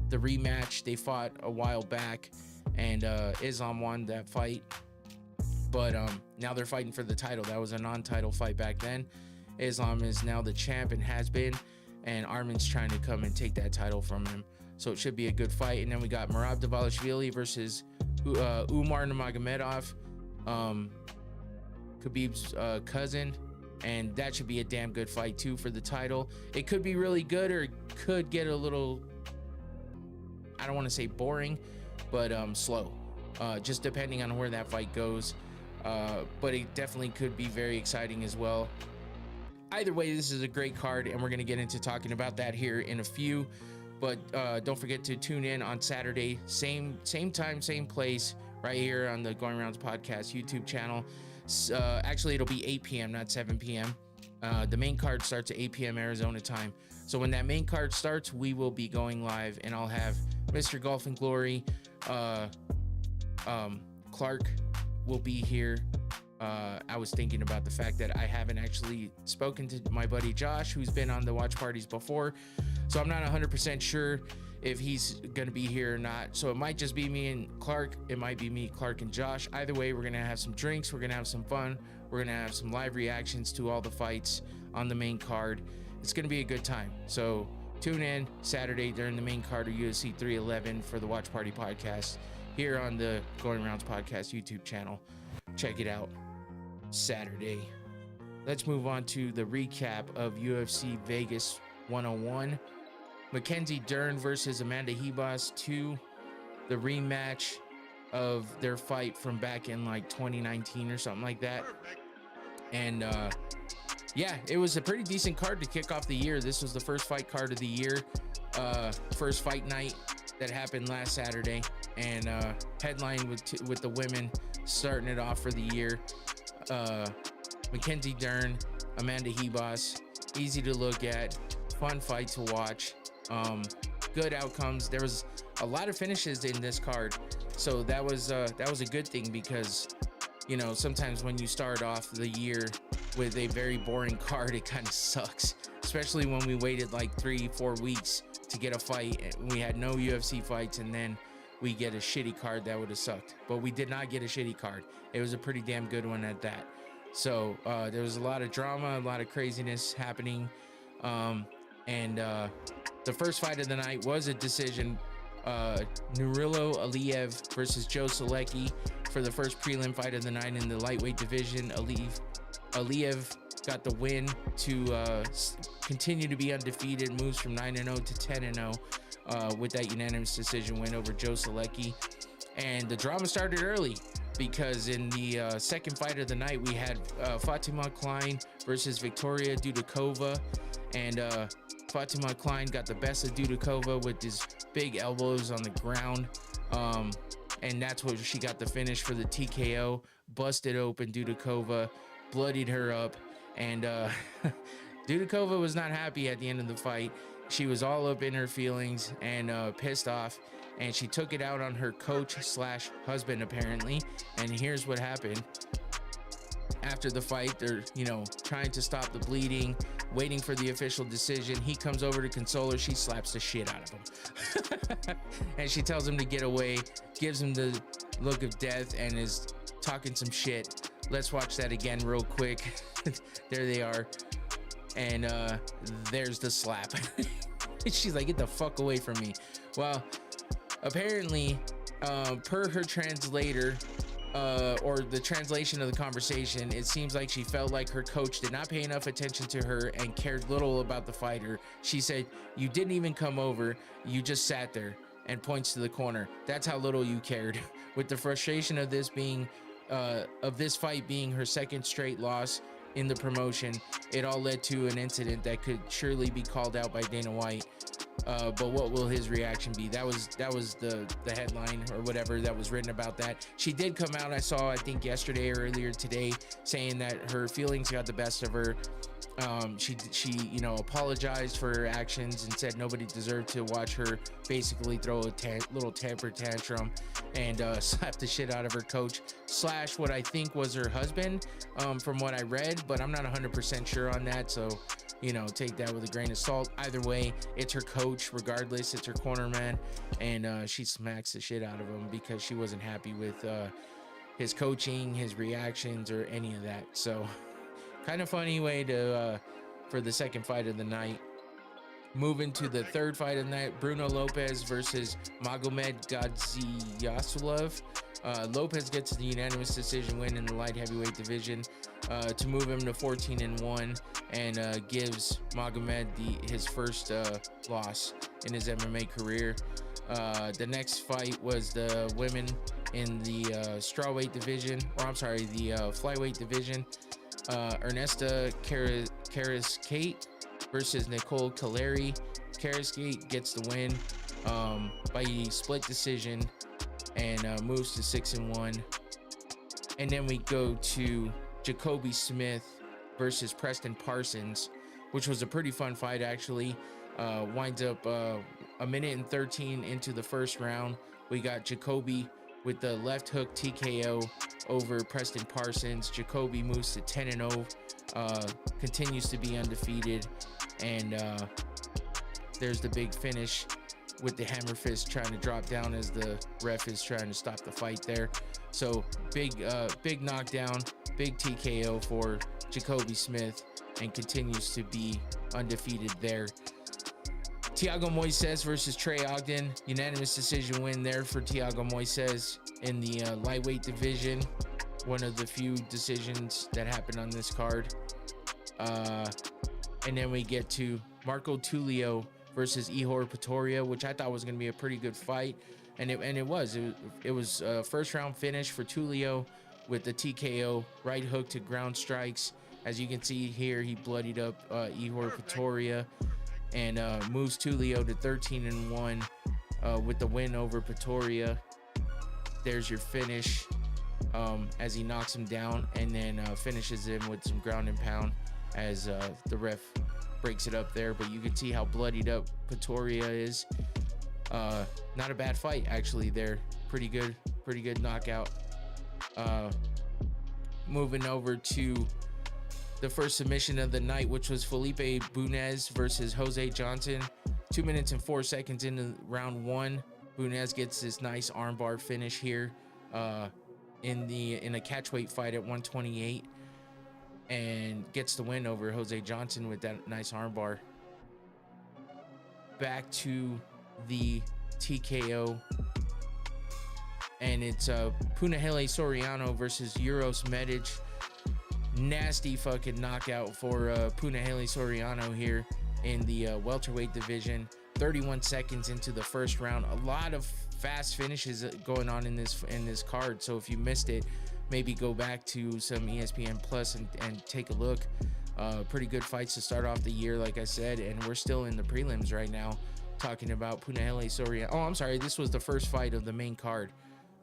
The rematch, they fought a while back, and Islam won that fight, but now they're fighting for the title. That was a non-title fight back then. Islam is now the champ and has been, and Arman's trying to come and take that title from him. So it should be a good fight. And then we got Merab Dvalishvili versus Umar Nurmagomedov, Khabib's cousin. and that should be a damn good fight too for the title. It could be really good, or it could get a little, I don't want to say boring, but slow, just depending on where that fight goes. But it definitely could be very exciting as well. Either way, this is a great card, and we're going to get into talking about that here in a few. But don't forget to tune in on Saturday, same time, same place, right here on the Going Rounds Podcast YouTube channel. Actually, it'll be 8 p.m., not 7 p.m. The main card starts at 8 p.m. Arizona time. So when that main card starts, we will be going live, and I'll have Mr. Golf and Glory, Clark will be here. I was thinking about the fact that I haven't actually spoken to my buddy Josh, who's been on the watch parties before. So I'm not 100% sure if he's going to be here or not. So it might just be me and Clark. It might be me, Clark, and Josh. Either way, we're going to have some drinks. We're going to have some fun. We're going to have some live reactions to all the fights on the main card. It's going to be a good time. So tune in Saturday during the main card of UFC 311 for the Watch Party Podcast here on the Going Rounds Podcast YouTube channel. Check it out Saturday. Let's move on to the recap of UFC Vegas 101. Mackenzie Dern versus Amanda Ribas 2, the rematch of their fight from back in like 2019 or something like that. And yeah, it was a pretty decent card to kick off the year. This was the first fight card of the year, first fight night that happened last Saturday, and headline with the women starting it off for the year. Mackenzie Dern, Amanda Ribas, easy to look at, fun fight to watch. Good outcomes. There was a lot of finishes in this card, so that was a good thing, because you know, sometimes when you start off the year with a very boring card, it kind of sucks, especially when we waited like 3-4 weeks to get a fight and we had no UFC fights, and then we get a shitty card. That would have sucked. But we did not get a shitty card. It was a pretty damn good one at that. So there was a lot of drama, a lot of craziness happening, and the first fight of the night was a decision. Nurilo Aliyev versus Joe Solecki for the first prelim fight of the night in the lightweight division. Aliyev got the win to continue to be undefeated, moves from 9-0 to 10-0 with that unanimous decision win over Joe Solecki. And the drama started early, because in the second fight of the night, we had Fatima Klein versus Victoria Dudakova, and Fatima Klein got the best of Dudakova with his big elbows on the ground, and that's where she got the finish for the TKO. Busted open Dudakova, bloodied her up, and Dudakova was not happy at the end of the fight. She was all up in her feelings and pissed off, and she took it out on her coach / husband apparently. And here's what happened. After the fight, they're, you know, trying to stop the bleeding, waiting for the official decision. He comes over to console her. She slaps the shit out of him. And she tells him to get away, gives him the look of death, and is talking some shit. Let's watch that again real quick. There they are. And there's the slap. She's like, get the fuck away from me. Well, apparently, per her translator, or the translation of the conversation, it seems like she felt like her coach did not pay enough attention to her and cared little about the fighter. She said, you didn't even come over, you just sat there, and points to the corner. That's how little you cared. With the frustration of this fight being her second straight loss in the promotion, it all led to an incident that could surely be called out by Dana White. But what will his reaction be? That was the headline or whatever that was written about that. She did come out, I saw, I think yesterday or earlier today, saying that her feelings got the best of her. She you know, apologized for her actions and said nobody deserved to watch her basically throw a little temper tantrum and slap the shit out of her coach / what I think was her husband, from what I read, but I'm not 100% sure on that, so you know, take that with a grain of salt. Either way, it's her coach. Regardless, it's her corner man, and she smacks the shit out of him because she wasn't happy with his coaching, his reactions, or any of that. So kind of funny way to for the second fight of the night. Moving to the third fight of the night, Bruno Lopez versus Magomed Gadzhiyasulov. Lopez gets the unanimous decision win in the light heavyweight division to move him to 14-1 and gives Magomed his first loss in his MMA career. The next fight was the women in the strawweight division, or I'm sorry, the flyweight division. Ernesta Karaskate versus Nicole Caleri. Karaskate gets the win by split decision and moves to 6-1. And then we go to Jacoby Smith versus Preston Parsons, which was a pretty fun fight actually. Winds up a minute and 13 into the first round. We got Jacoby with the left hook TKO over Preston Parsons. Jacoby moves to 10-0, continues to be undefeated, and there's the big finish with the hammer fist trying to drop down as the ref is trying to stop the fight there. So big knockdown, big TKO for Jacoby Smith, and continues to be undefeated there. Thiago Moises versus Trey Ogden, unanimous decision win there for Thiago Moises in the lightweight division. One of the few decisions that happened on this card. And then we get to Marco Tulio versus Ihor Pretoria, which I thought was going to be a pretty good fight, and it was a first round finish for Tulio with the TKO, right hook to ground strikes. As you can see here, he bloodied up Ihor Pretoria and moves Tulio to 13-1 with the win over Pretoria. There's your finish as he knocks him down, and then finishes him with some ground and pound as the ref breaks it up there. But you can see how bloodied up Pretoria is. Not a bad fight actually there. Pretty good knockout. Moving over to the first submission of the night, which was Felipe Bunez versus Jose Johnson. 2 minutes and 4 seconds into round one, Bunez gets this nice armbar finish here in a catchweight fight at 128, and gets the win over Jose Johnson with that nice armbar. Back to the TKO, and it's Punahele Soriano versus Uros Medic. Nasty fucking knockout for Punahele Soriano here in the welterweight division. 31 seconds into the first round. A lot of fast finishes going on in this card, so if you missed it, maybe go back to some ESPN Plus and take a look. Pretty good fights to start off the year, like I said, and we're still in the prelims right now talking about Punahele Soriano. Oh, I'm sorry, this was the first fight of the main card.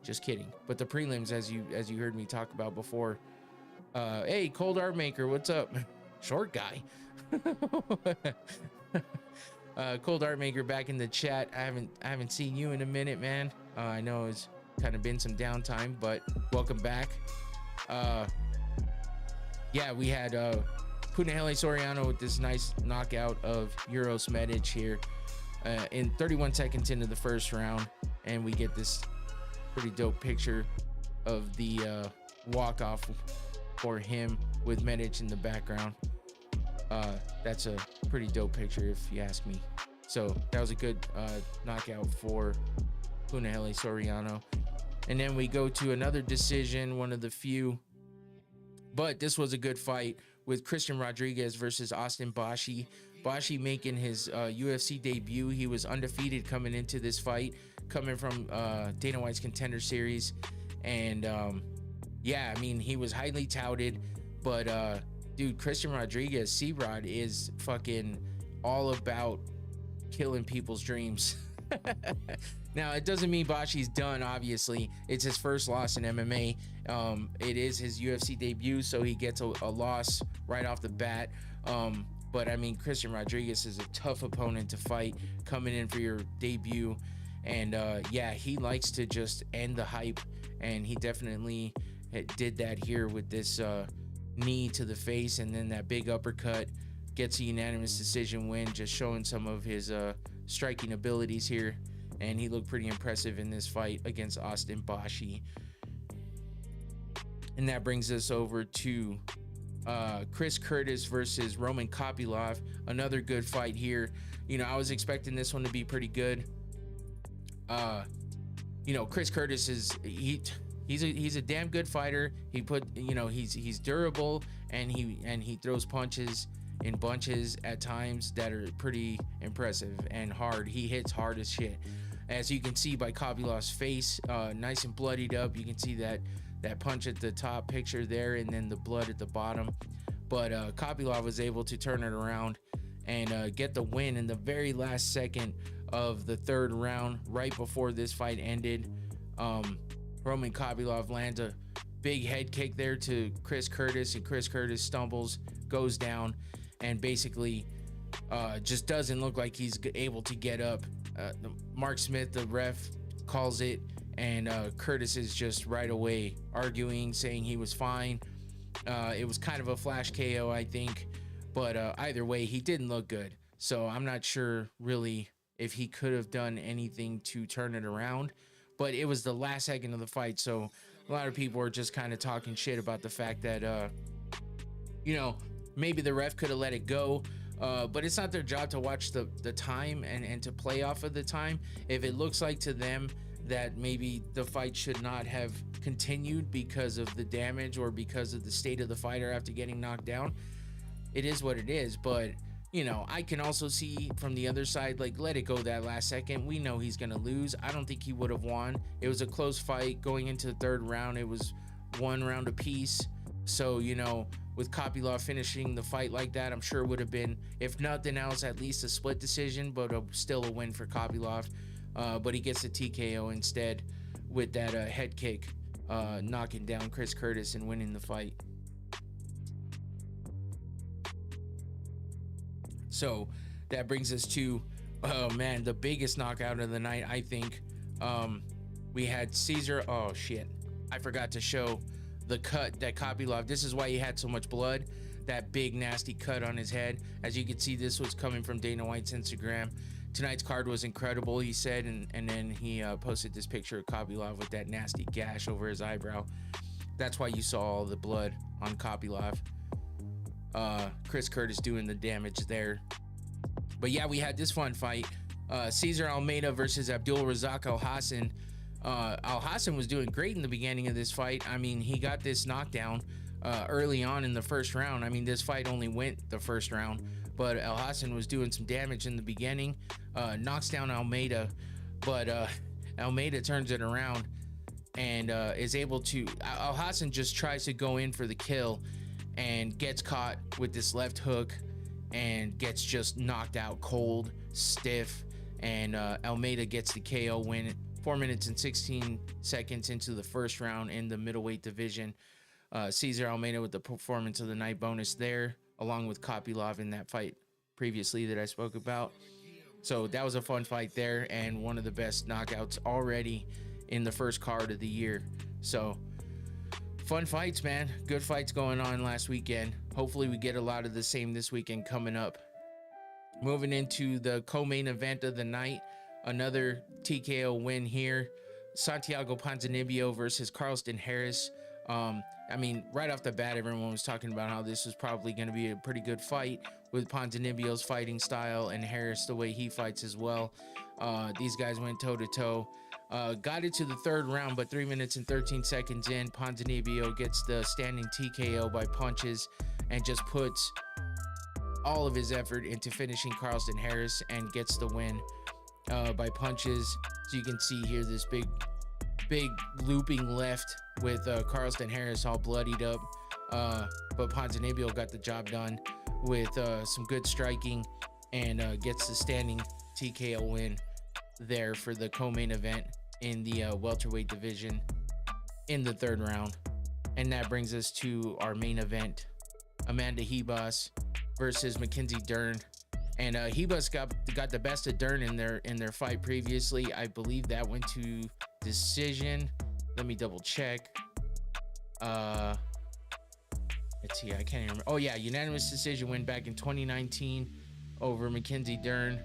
Just kidding. But the prelims, as you heard me talk about before. Hey, Cold Art Maker, what's up? Short guy. Cold Art Maker back in the chat. I haven't seen you in a minute, man. I know it's kind of been some downtime, but welcome back. Yeah, we had Punahele Soriano with this nice knockout of Uros Medic here in 31 seconds into the first round, and we get this pretty dope picture of the walk-off for him with Medic in the background. That's a pretty dope picture if you ask me. So that was a good knockout for Punahele Soriano. And then we go to another decision, one of the few, but this was a good fight with Christian Rodriguez versus Austin Bashi. Bashi making his UFC debut. He was undefeated coming into this fight, coming from Dana White's Contender Series. And yeah, I mean, he was highly touted, but dude, Christian Rodriguez, C-Rod, is fucking all about killing people's dreams. Now, it doesn't mean Bashi's done, obviously. It's his first loss in MMA. It is his UFC debut, so he gets a loss right off the bat. But I mean, Christian Rodriguez is a tough opponent to fight coming in for your debut. And yeah, he likes to just end the hype, and he definitely did that here with this knee to the face, and then that big uppercut. Gets a unanimous decision win, just showing some of his striking abilities here. And he looked pretty impressive in this fight against Austin Bashi. And that brings us over to Chris Curtis versus Roman Kopylov, another good fight here. You know, I was expecting this one to be pretty good. You know, Chris Curtis he's a damn good fighter. He's durable, and he throws punches in bunches at times that are pretty impressive and hard. He hits hard as shit, as you can see by Kopylov's face, nice and bloodied up. You can see that punch at the top picture there, and then the blood at the bottom. But Kopylov was able to turn it around and get the win in the very last second of the third round, right before this fight ended. Roman Kopylov lands a big head kick there to Chris Curtis, and Chris Curtis stumbles, goes down, and basically just doesn't look like he's able to get up. Mark Smith, the ref, calls it, and Curtis is just right away arguing, saying he was fine. It was kind of a flash KO, I think, but either way, he didn't look good. So I'm not sure really if he could have done anything to turn it around, but it was the last second of the fight. So a lot of people are just kind of talking shit about the fact that, you know, maybe the ref could have let it go. But it's not their job to watch the time and to play off of the time. If it looks like to them that maybe the fight should not have continued because of the damage or because of the state of the fighter after getting knocked down, it is what it is. But, you know, I can also see from the other side, like, let it go that last second. We know he's going to lose. I don't think he would have won. It was a close fight going into the third round. It was 1 round apiece. So, you know, with Kopylov finishing the fight like that, I'm sure it would have been, if nothing else, at least a split decision, but still a win for Kopylov. But he gets a TKO instead with that head kick, knocking down Chris Curtis and winning the fight. So that brings us to, oh man, the biggest knockout of the night, I think. We had Caesar. Oh shit, I forgot to show the cut that Kopylov, this is why he had so much blood, that big nasty cut on his head. As you can see, this was coming from Dana White's Instagram. Tonight's card was incredible, he said, and then he posted this picture of Kopylov with that nasty gash over his eyebrow. That's why you saw all the blood on Kopylov. Chris Curtis doing the damage there. But yeah, we had this fun fight. Cesar Almeida versus Abdul Razak Alhassan. Alhassan was doing great in the beginning of this fight. I mean, he got this knockdown early on in the first round. I mean, this fight only went the first round, but Alhassan was doing some damage in the beginning, knocks down Almeida, but Almeida turns it around and is able to, Alhassan just tries to go in for the kill and gets caught with this left hook and gets just knocked out cold, stiff, and Almeida gets the KO win. 4 minutes and 16 seconds into the first round in the middleweight division. Cesar Almeida with the performance of the night bonus there, along with Kopylov in that fight previously that I spoke about. So that was a fun fight there, and one of the best knockouts already in the first card of the year. So fun fights, man. Good fights going on last weekend. Hopefully we get a lot of the same this weekend coming up. Moving into the co-main event of the night, another TKO win here. Santiago Ponzinibbio versus Carlston Harris. I mean, right off the bat, everyone was talking about how this was probably going to be a pretty good fight with Ponzinibbio's fighting style and Harris the way he fights as well. These guys went toe-to-toe. Got it to the third round, but 3 minutes and 13 seconds in, Ponzinibbio gets the standing TKO by punches and just puts all of his effort into finishing Carlston Harris and gets the win by punches. So you can see here this big looping left with Carlston Harris all bloodied up, but Ponzinibbio got the job done with some good striking and gets the standing TKO win there for the co-main event in the welterweight division in the third round. And that brings us to our main event, Amanda Ribas versus Mackinzie Dern. And Ribas got the best of Dern in their fight previously. I believe that went to decision. Let me double check. Let's see, I can't even remember. Oh yeah, unanimous decision win back in 2019 over Mackinzie Dern.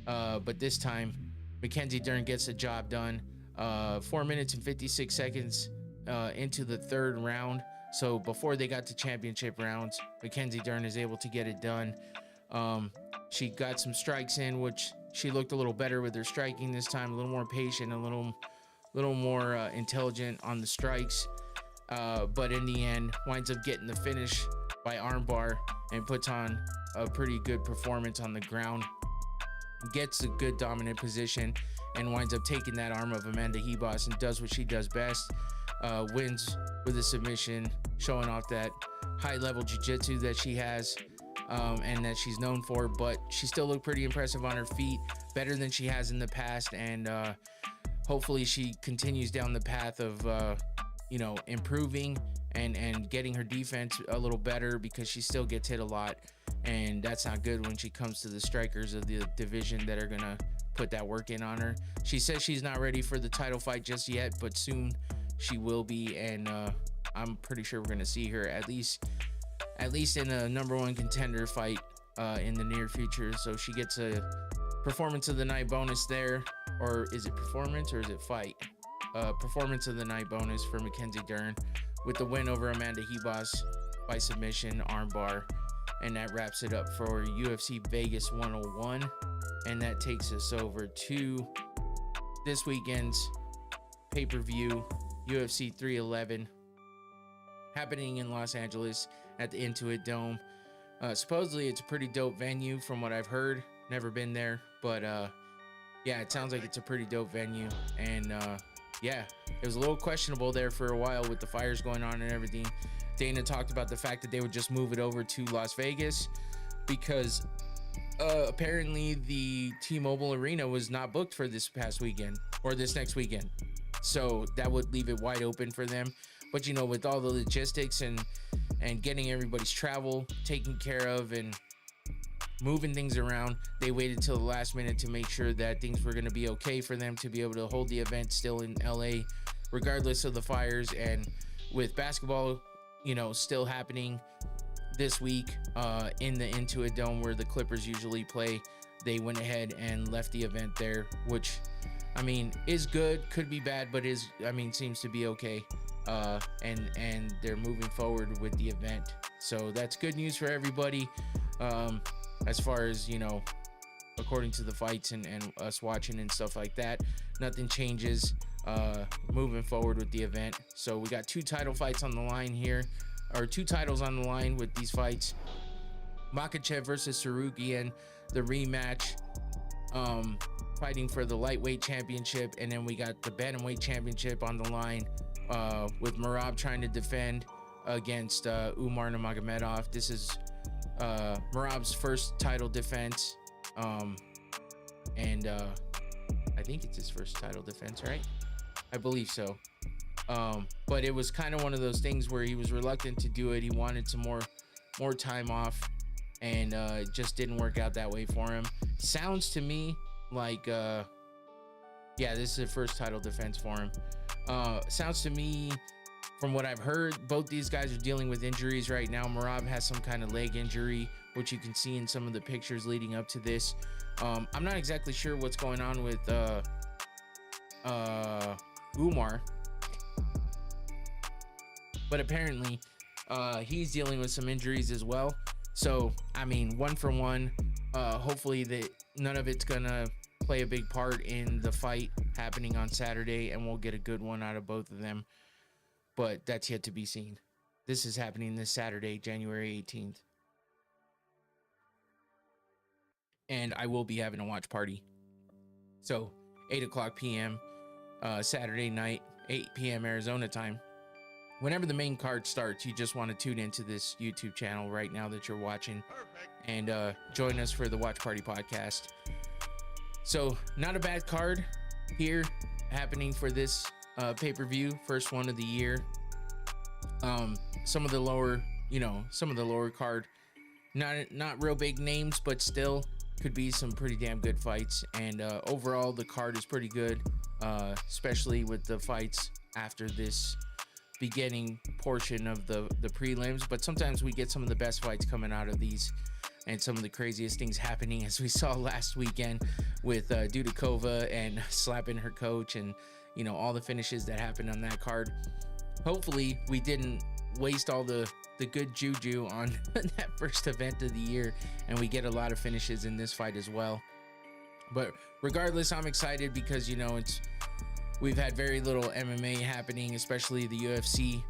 But this time, Mackinzie Dern gets the job done. 4 minutes and 56 seconds into the third round. So before they got to championship rounds, Mackinzie Dern is able to get it done. She got some strikes in, which she looked a little better with her striking this time, a little more patient, a little more intelligent on the strikes. But in the end, winds up getting the finish by armbar and puts on a pretty good performance on the ground. Gets a good dominant position and winds up taking that arm of Amanda Ribas and does what she does best. Wins with a submission, showing off that high-level jiu-jitsu that she has and that she's known for. But she still looked pretty impressive on her feet, better than she has in the past. And hopefully she continues down the path of improving and getting her defense a little better, because she still gets hit a lot, and that's not good when she comes to the strikers of the division that are gonna put that work in on her. She says she's not ready for the title fight just yet, but soon she will be, and I'm pretty sure we're gonna see her at least in a #1 contender fight in the near future. So she gets a performance of the night bonus there. Or is it performance or is it fight? Performance of the night bonus for Mackinzie Dern with the win over Amanda Ribas by submission, armbar. And that wraps it up for UFC Vegas 101. And that takes us over to this weekend's pay-per-view, UFC 311, happening in Los Angeles at the Intuit Dome. Supposedly it's a pretty dope venue from what I've heard. Never been there, but yeah, it sounds like it's a pretty dope venue. And yeah, it was a little questionable there for a while with the fires going on and everything. Dana talked about the fact that they would just move it over to Las Vegas because apparently the T-Mobile Arena was not booked for this past weekend or this next weekend. So that would leave it wide open for them. But with all the logistics and getting everybody's travel taken care of and moving things around, they waited till the last minute to make sure that things were going to be okay for them to be able to hold the event still in LA, regardless of the fires. And with basketball, still happening this week in the Intuit Dome where the Clippers usually play, they went ahead and left the event there, which is good, could be bad, but seems to be okay. And they're moving forward with the event, so that's good news for everybody. As far as according to the fights and us watching and stuff like that, nothing changes moving forward with the event. So we got 2 title fights on the line here, or 2 titles on the line with these fights. Makhachev versus Sarukian, the rematch, fighting for the lightweight championship, and then we got the bantamweight championship on the line with Merab trying to defend against Umar Nurmagomedov. This is Merab's first title defense, and I think it's his first title defense, right? I believe so. But it was kind of one of those things where he was reluctant to do it. He wanted some more time off, and it just didn't work out that way for him. Sounds to me like yeah, this is the first title defense for him. Sounds to me, from what I've heard, both these guys are dealing with injuries right now. Merab has some kind of leg injury, which you can see in some of the pictures leading up to this. I'm not exactly sure what's going on with Umar, but apparently he's dealing with some injuries as well. So 1 for 1. Hopefully that none of it's gonna play a big part in the fight happening on Saturday, and we'll get a good one out of both of them. But that's yet to be seen. This is happening this Saturday, January 18th. And I will be having a watch party. So 8:00 p.m. Saturday night, 8 p.m. Arizona time. Whenever the main card starts, you just want to tune into this YouTube channel right now that you're watching. And join us for the Watch Party podcast. So not a bad card here happening for this pay-per-view, first one of the year. Some of the lower card, not real big names, but still could be some pretty damn good fights. And overall the card is pretty good, especially with the fights after this beginning portion of the prelims. But sometimes we get some of the best fights coming out of these, and some of the craziest things happening, as we saw last weekend with Dudikova and slapping her coach, and all the finishes that happened on that card. Hopefully we didn't waste all the good juju on that first event of the year, and we get a lot of finishes in this fight as well. But regardless, I'm excited because, you know, we've had very little MMA happening, especially the UFC,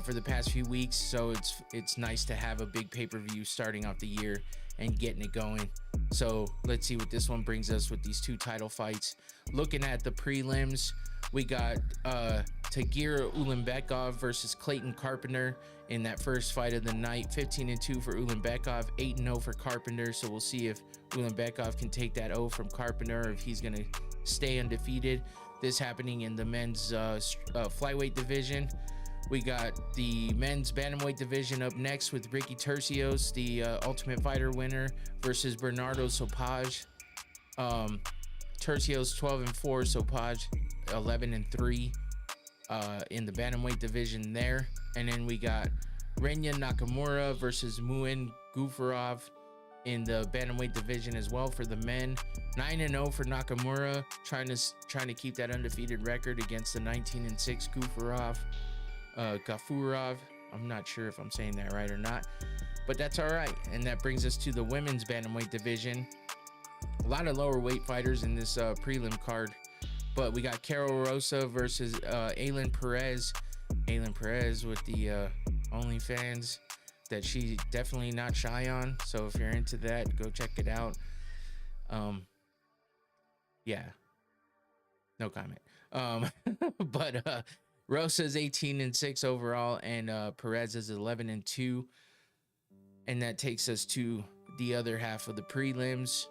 for the past few weeks. So it's nice to have a big pay-per-view starting off the year and getting it going. So let's see what this one brings us with these two title fights. Looking at the prelims, we got Tagir Ulanbekov versus Clayton Carpenter in that first fight of the night. 15-2 for Ulanbekov, 8-0 for Carpenter. So we'll see if Ulanbekov can take that O from Carpenter, or if he's going to stay undefeated. This happening in the men's flyweight division. We got the men's bantamweight division up next with Ricky Tercios, the Ultimate Fighter winner, versus Bernardo Sopaj. Tercios 12-4, Sopaj 11-3 in the bantamweight division there. And then we got Renya Nakamura versus Muin Gufarov in the bantamweight division as well for the men. 9-0 for Nakamura, trying to keep that undefeated record against the 19-6 Gafurov. I'm not sure if I'm saying that right or not, but that's all right. And that brings us to the women's bantamweight division. A lot of lower weight fighters in this prelim card, but we got Carol Rosa versus Aylin Perez. Aylin Perez with the OnlyFans that she's definitely not shy on. So if you're into that, go check it out. Yeah, no comment. But Rosa's 18-6 overall, and Perez is 11-2, and that takes us to the other half of the prelims.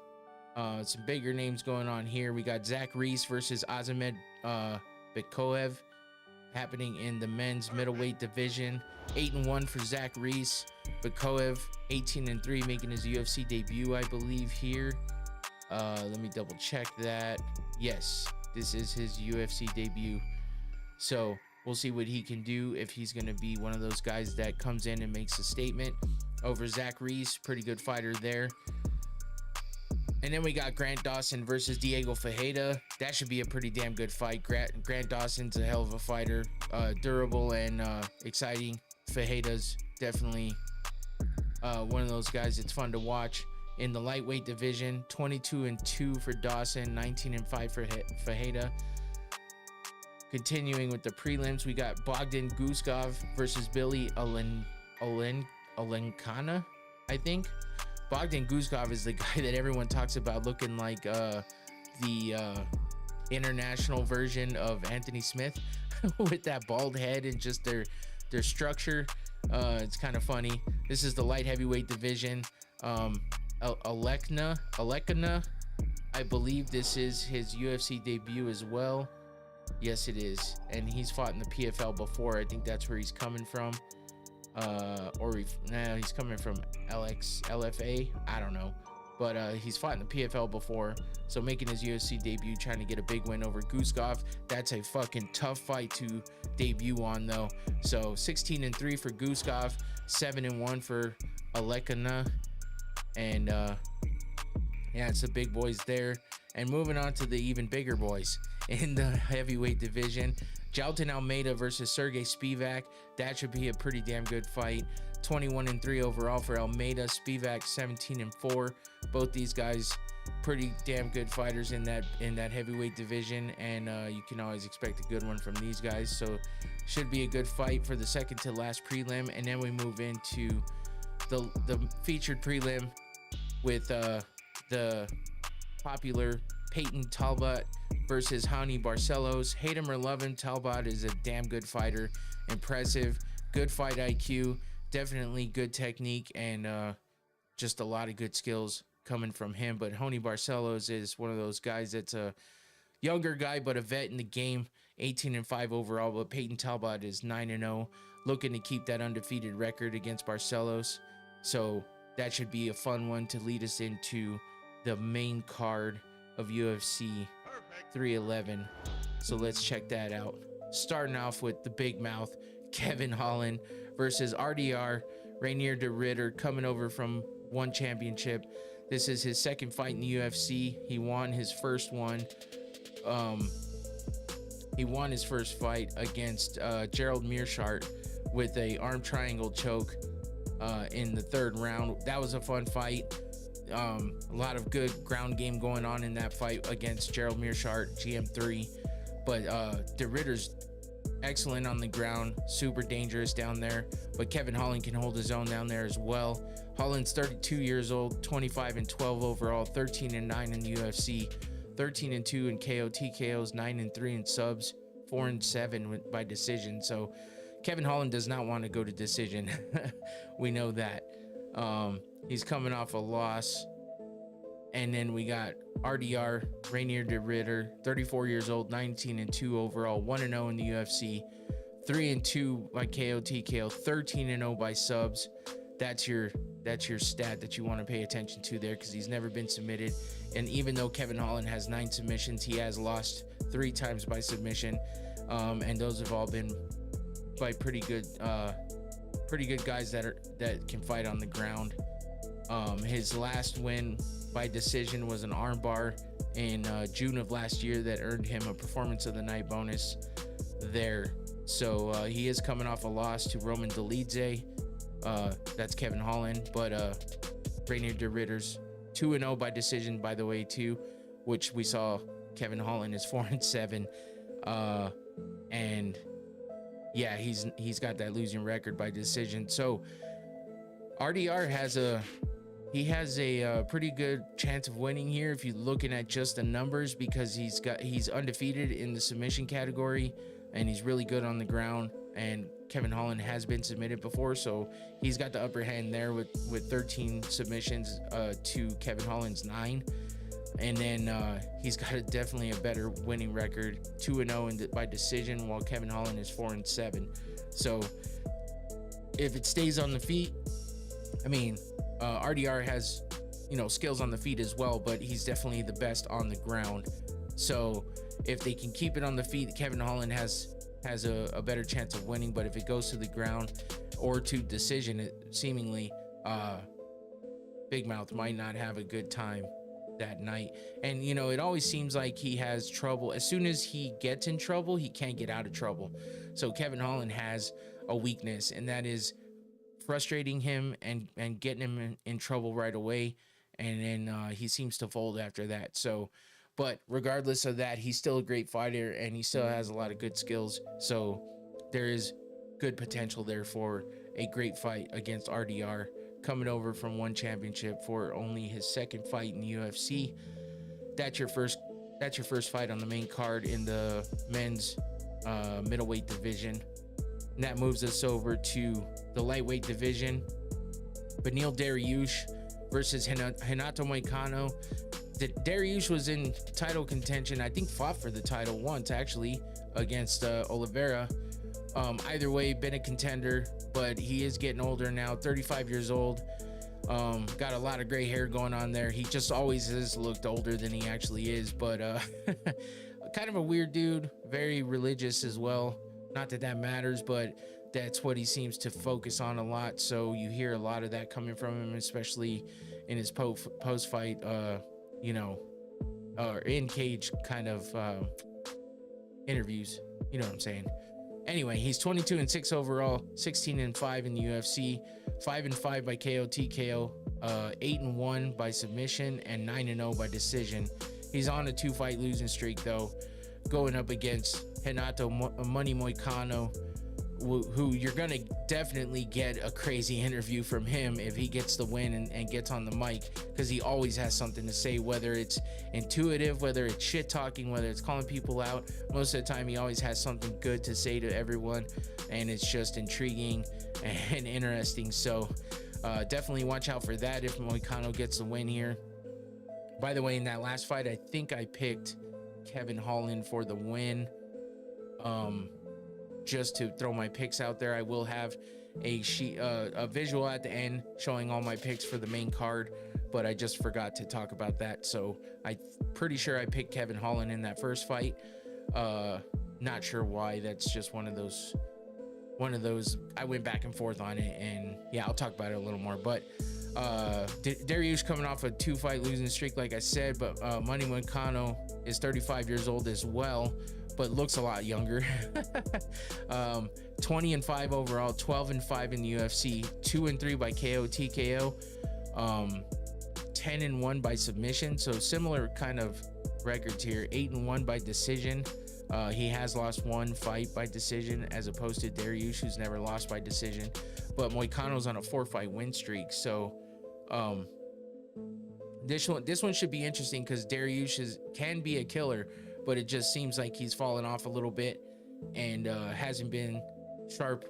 Some bigger names going on here. We got Zach Reese versus Azamed Bekoev happening in the men's middleweight division. 8-1 for Zach Reese. Bekoev 18-3, making his UFC debut, I believe, here. Let me double check that. Yes, this is his UFC debut. So we'll see what he can do, if he's going to be one of those guys that comes in and makes a statement over Zach Reese. Pretty good fighter there. And then we got Grant Dawson versus Diego Fajeda. That should be a pretty damn good fight. Grant Dawson's a hell of a fighter, durable and exciting. Fajeda's definitely one of those guys that's fun to watch. In the lightweight division, 22-2 for Dawson, 19-5 for Fajeda. Continuing with the prelims, we got Bogdan Guskov versus Billy Alenkana, I think. Bogdan Guskov is the guy that everyone talks about looking like the international version of Anthony Smith with that bald head and just their structure. It's kind of funny. This is the light heavyweight division. Alekna, I believe this is his UFC debut as well. Yes, it is. And he's fought in the PFL before. I think that's where he's coming from. He's coming from LFA. I don't know. But he's fought in the PFL before. So making his UFC debut, trying to get a big win over Guskov. That's a fucking tough fight to debut on, though. So 16-3 for Guskov, 7-1 for Alekna. And yeah, it's the big boys there. And moving on to the even bigger boys in the heavyweight division. Jailton Almeida versus Sergey Spivak. That should be a pretty damn good fight. 21-3 overall for Almeida. Spivak 17-4. Both these guys pretty damn good fighters in that heavyweight division, and you can always expect a good one from these guys. So should be a good fight for the second to last prelim. And then we move into the featured prelim with the popular Peyton Talbot versus Hani Barcelos. Hate him or love him, Talbot is a damn good fighter. Impressive, good fight IQ, definitely good technique, and just a lot of good skills coming from him. But Hani Barcelos is one of those guys that's a younger guy but a vet in the game. 18-5 overall, but Peyton Talbot is 9-0, looking to keep that undefeated record against Barcelos. So that should be a fun one to lead us into the main card of UFC 311. So let's check that out. Starting off with the big mouth Kevin Holland versus RDR Rainier de Ridder, coming over from one championship. This is his second fight in the UFC. He won his first one. He won his first fight against Gerald Meerschaert with a arm triangle choke in the third round. That was a fun fight. A lot of good ground game going on in that fight against Gerald Mearshart, GM3. But De Ridder's excellent on the ground, super dangerous down there. But Kevin Holland can hold his own down there as well. Holland's 32 years old, 25-12 overall, 13-9 in the UFC, 13-2 in KO TKOs, 9-3 in subs, 4-7 by decision. So Kevin Holland does not want to go to decision. We know that. He's coming off a loss. And then we got RDR, Rainier De Ridder, 34 years old, 19-2 overall, 1-0 in the UFC, 3-2 by KO TKO, 13-0 by subs. That's your stat that you want to pay attention to there, because he's never been submitted. And even though Kevin Holland has 9 submissions, he has lost 3 times by submission, and those have all been by pretty good guys that can fight on the ground. His last win by decision was an armbar in June of last year that earned him a Performance of the Night bonus there. So he is coming off a loss to Roman Dolidze. That's Kevin Holland. But Rainier De Ridder's 2-0 by decision, by the way, too, which we saw Kevin Holland is 4-7. And yeah, he's got that losing record by decision. So RDR has a pretty good chance of winning here if you're looking at just the numbers, because he's undefeated in the submission category and he's really good on the ground, and Kevin Holland has been submitted before, so he's got the upper hand there with 13 submissions to Kevin Holland's 9. And then he's got definitely a better winning record, 2-0 by decision, while Kevin Holland is 4-7. So if it stays on the feet, I mean, RDR has, skills on the feet as well, but he's definitely the best on the ground. So if they can keep it on the feet, Kevin Holland has a better chance of winning. But if it goes to the ground or to decision, seemingly Big Mouth might not have a good time that night. And it always seems like he has trouble. As soon as he gets in trouble, he can't get out of trouble. So Kevin Holland has a weakness, and that is frustrating him and getting him in trouble right away, and then he seems to fold after that. So, but regardless of that, he's still a great fighter and he still has a lot of good skills. So there is good potential there for a great fight against RDR, coming over from one championship for only his second fight in the UFC. That's your first fight on the main card in the men's middleweight division. And that moves us over to the lightweight division. Beneil Dariush versus Renato Moicano. Dariush was in title contention. I think fought for the title once, actually, against Oliveira. Either way, been a contender, but he is getting older now, 35 years old. Got a lot of gray hair going on there. He just always has looked older than he actually is, but kind of a weird dude, very religious as well. Not that matters, but that's what he seems to focus on a lot. So you hear a lot of that coming from him, especially in his post-fight, or in cage kind of interviews. You know what I'm saying? Anyway, he's 22-6 overall, 16-5 in the UFC, 5-5 by KO TKO, 8-1 by submission, and 9-0 by decision. He's on a 2-fight losing streak though, going up against Renato Money Moicano, who you're gonna definitely get a crazy interview from him if he gets the win and gets on the mic, because he always has something to say, whether it's intuitive, whether it's shit talking, whether it's calling people out. Most of the time he always has something good to say to everyone, and it's just intriguing and interesting. So definitely watch out for that if Moicano gets the win here. By the way, in that last fight, I think I picked Kevin Holland for the win. Just to throw my picks out there, I will have a visual at the end showing all my picks for the main card, but I just forgot to talk about that. So I'm pretty sure I picked Kevin Holland in that first fight. Not sure why. That's just one of those I went back and forth on it, and yeah, I'll talk about it a little more. But Dariush coming off a 2-fight losing streak, like I said, but Money Moicano is 35 years old as well, but looks a lot younger. 20-5 overall, 12-5 in the UFC, 2-3 by KO TKO, 10-1 by submission. So similar kind of records here. 8-1 by decision. He has lost one fight by decision, as opposed to Dariush, who's never lost by decision. But Moicano's on a 4-fight win streak. So this one should be interesting, because Dariush can be a killer, but it just seems like he's fallen off a little bit and hasn't been sharp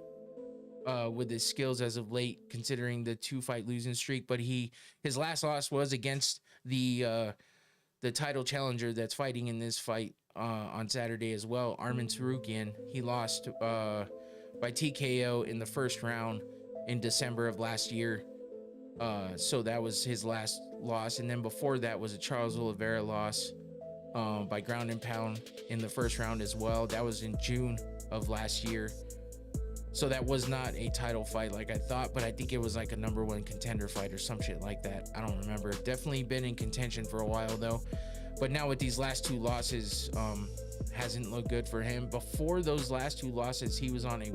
with his skills as of late, considering the 2-fight losing streak. But his last loss was against the title challenger that's fighting in this fight on Saturday as well, Arman Tsarukyan. He lost by TKO in the first round in December of last year. So that was his last loss. And then before that was a Charles Oliveira loss by ground and pound in the first round as well. That was in June of last year. So that was not a title fight like I thought, but I think it was like a number one contender fight or some shit like that. I don't remember. Definitely been in contention for a while though. But now with these last two losses, hasn't looked good for him. Before those last two losses, he was on a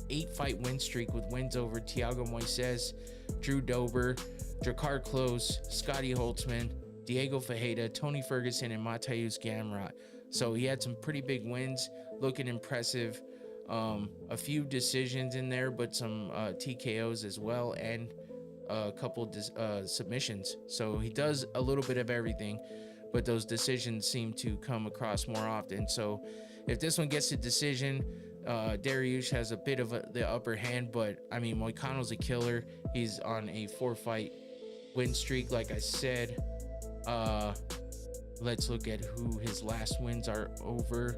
8 fight win streak, with wins over Thiago Moises, Drew Dober, Drakkar Klose, Scotty Holtzman, Diego Ferreira, Tony Ferguson, and Mateusz Gamrot. So he had some pretty big wins, looking impressive. A few decisions in there, but some TKOs as well, and a couple submissions. So he does a little bit of everything, but those decisions seem to come across more often. So if this one gets a decision, Dariush has a bit of the upper hand, but I mean, Moicano's a killer. He's on a 4-fight win streak, like I said. Let's look at who his last wins are over.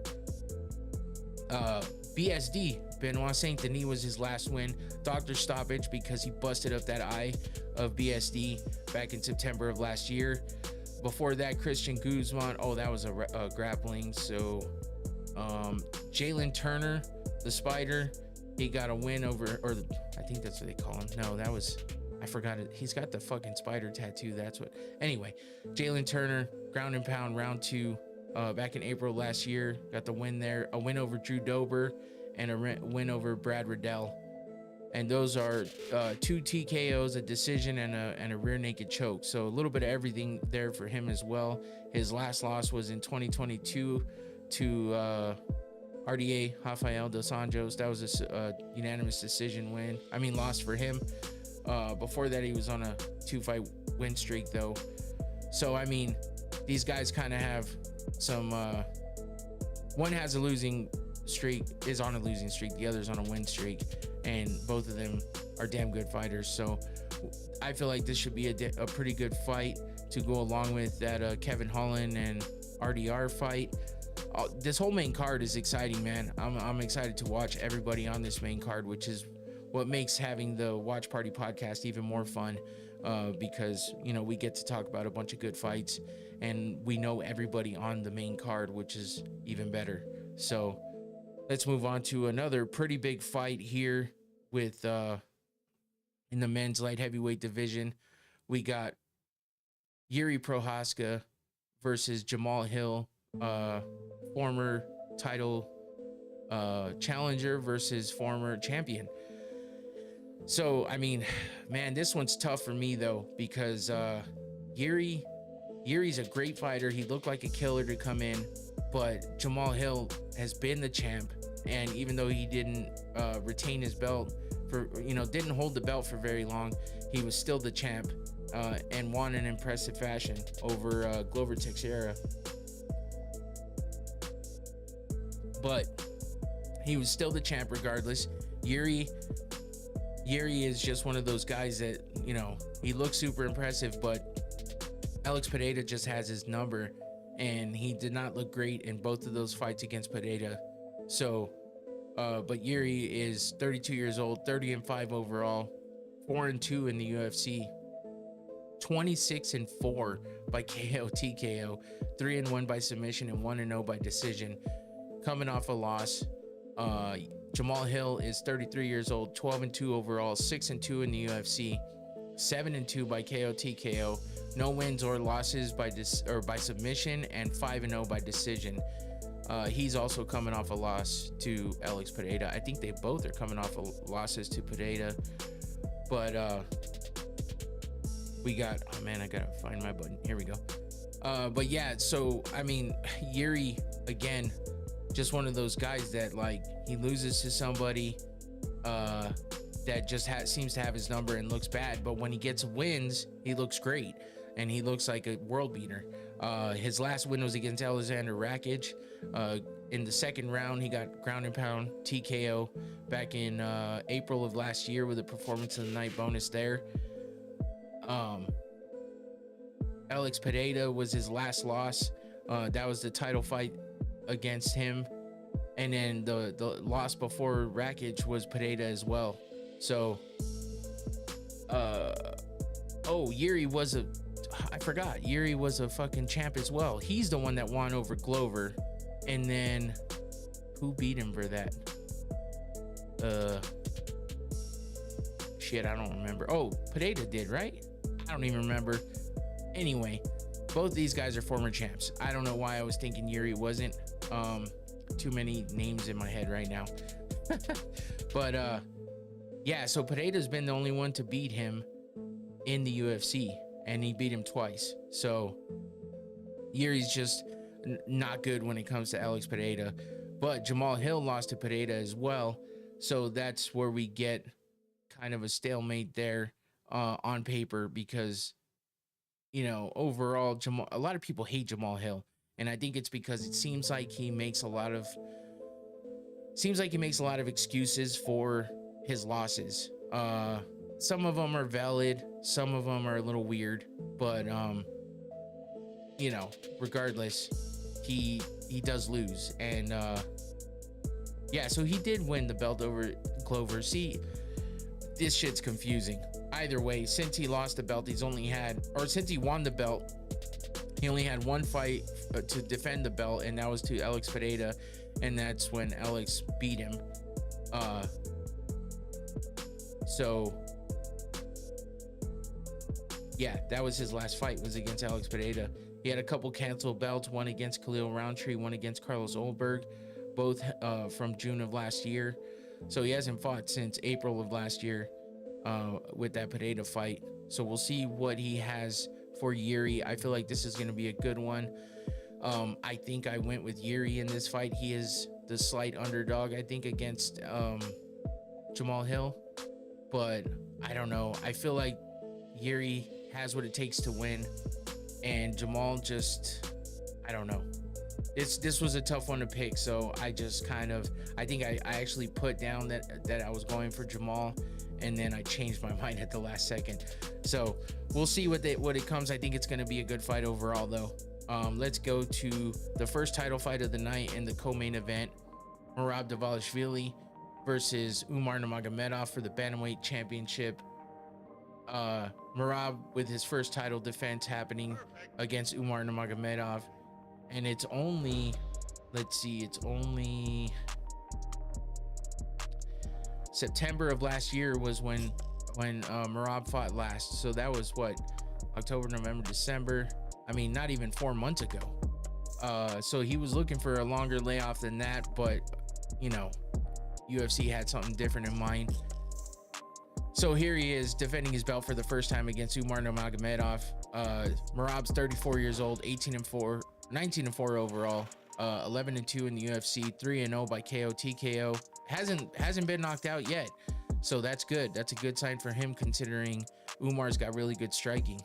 BSD, Benoit Saint Denis, was his last win. Doctor stoppage because he busted up that eye of BSD back in September of last year. Before that, Christian Guzman. Oh, that was a grappling. So Jalen Turner, the Spider, he got a win over, or I think that's what they call him. No, that was, I forgot it. He's got the fucking spider tattoo. That's what. Anyway, Jalen Turner, ground and pound, round 2. Back in April last year, got the win there. A win over Drew Dober and a win over Brad Riddell. And those are 2 TKOs, a decision, and a rear naked choke. So a little bit of everything there for him as well. His last loss was in 2022 to RDA Rafael dos Anjos. That was a unanimous decision loss for him. Before that, he was on a 2-fight win streak though. So I mean, these guys kind of have some. One has a losing streak, is on a losing streak. The other's on a win streak, and both of them are damn good fighters. So I feel like this should be a pretty good fight to go along with that Kevin Holland and RDR fight. This whole main card is exciting, man. I'm excited to watch everybody on this main card, which is what makes having the Watch Party podcast even more fun, because we get to talk about a bunch of good fights, and we know everybody on the main card, which is even better. So let's move on to another pretty big fight here with in the men's light heavyweight division. We got Yuri Prohaska versus Jamal Hill, former title challenger versus former champion. So I mean, man, this one's tough for me though, because Yuri's a great fighter. He looked like a killer to come in, but Jamal Hill has been the champ, and even though he didn't retain his belt for, didn't hold the belt for very long, he was still the champ, and won in impressive fashion over Glover Teixeira. But he was still the champ regardless. Yuri is just one of those guys that, he looks super impressive, but Alex Pereira just has his number, and he did not look great in both of those fights against Pereira. So, but Yuri is 32 years old, 30-5 overall, 4-2 in the UFC, 26-4 by KO TKO, 3-1 by submission, and 1-0 by decision. Coming off a loss, Jamal Hill is 33 years old, 12-2 overall, 6-2 in the UFC, 7-2 by KO TKO, no wins or losses by submission, and 5-0 by decision. He's also coming off a loss to Alex Pereira. I think they both are coming off of losses to Pereira. But we got, oh man, I gotta find my button. Here we go. But yeah, so I mean, Yuri again, just one of those guys that like he loses to somebody that just seems to have his number and looks bad, but when he gets wins, he looks great and he looks like a world beater. His last win was against Alexander Rakic. In the second round, he got ground and pound TKO back in April of last year with a performance of the night bonus there. Alex Pereira was his last loss. That was the title fight against him. And then the loss before Rakic was Pereira as well. So, Yuri was Yuri was a fucking champ as well. He's the one that won over Glover. And then who beat him for that? Shit, I don't remember. Oh, Pereira did, right? I don't even remember. Anyway, both these guys are former champs. I don't know why I was thinking Yuri wasn't. Too many names in my head right now. But yeah, so Pereira's been the only one to beat him in the UFC, and he beat him twice. So Yuri's just not good when it comes to Alex Pereira. But Jamal Hill lost to Pereira as well, so that's where we get kind of a stalemate there on paper, because you know, overall, a lot of people hate Jamal Hill, and I think it's because it seems like he makes a lot of excuses for his losses. Some of them are valid, some of them are a little weird, but you know, regardless, he does lose. And yeah, so he did win the belt over Glover. See, this shit's confusing. Either way, since he lost the belt, since he won the belt, he only had one fight to defend the belt, and that was to Alex Pereira, and that's when Alex beat him. So yeah, that was his last fight, was against Alex Pereira. He had a couple canceled belts, one against Khalil Roundtree, one against Carlos Oldberg, both from June of last year. So he hasn't fought since April of last year with that Pereira fight. So we'll see what he has for Yuri. I feel like this is going to be a good one. I think I went with Yuri in this fight. He is the slight underdog, I think, against Jamal Hill. But I don't know. I feel like Yuri has what it takes to win. And Jamal just, I don't know. This was a tough one to pick. So I just I think I actually put down that I was going for Jamal. And then I changed my mind at the last second. So we'll see what it comes. I think it's going to be a good fight overall, though. Let's go to the first title fight of the night in the co-main event. Merab Dvalishvili versus Umar Nurmagomedov for the Bantamweight Championship. Merab with his first title defense happening against Umar Nurmagomedov. And it's only, September of last year was when Merab fought last. So that was what, October, November, December. I mean, not even 4 months ago. So he was looking for a longer layoff than that, but you know, UFC had something different in mind. So here he is defending his belt for the first time against Umar Nurmagomedov. Merab's 34 years old, 18-4, 19-4 overall, 11-2 in the UFC, 3-0 by KO TKO. Hasn't been knocked out yet, so that's good. That's a good sign for him, considering Umar's got really good striking.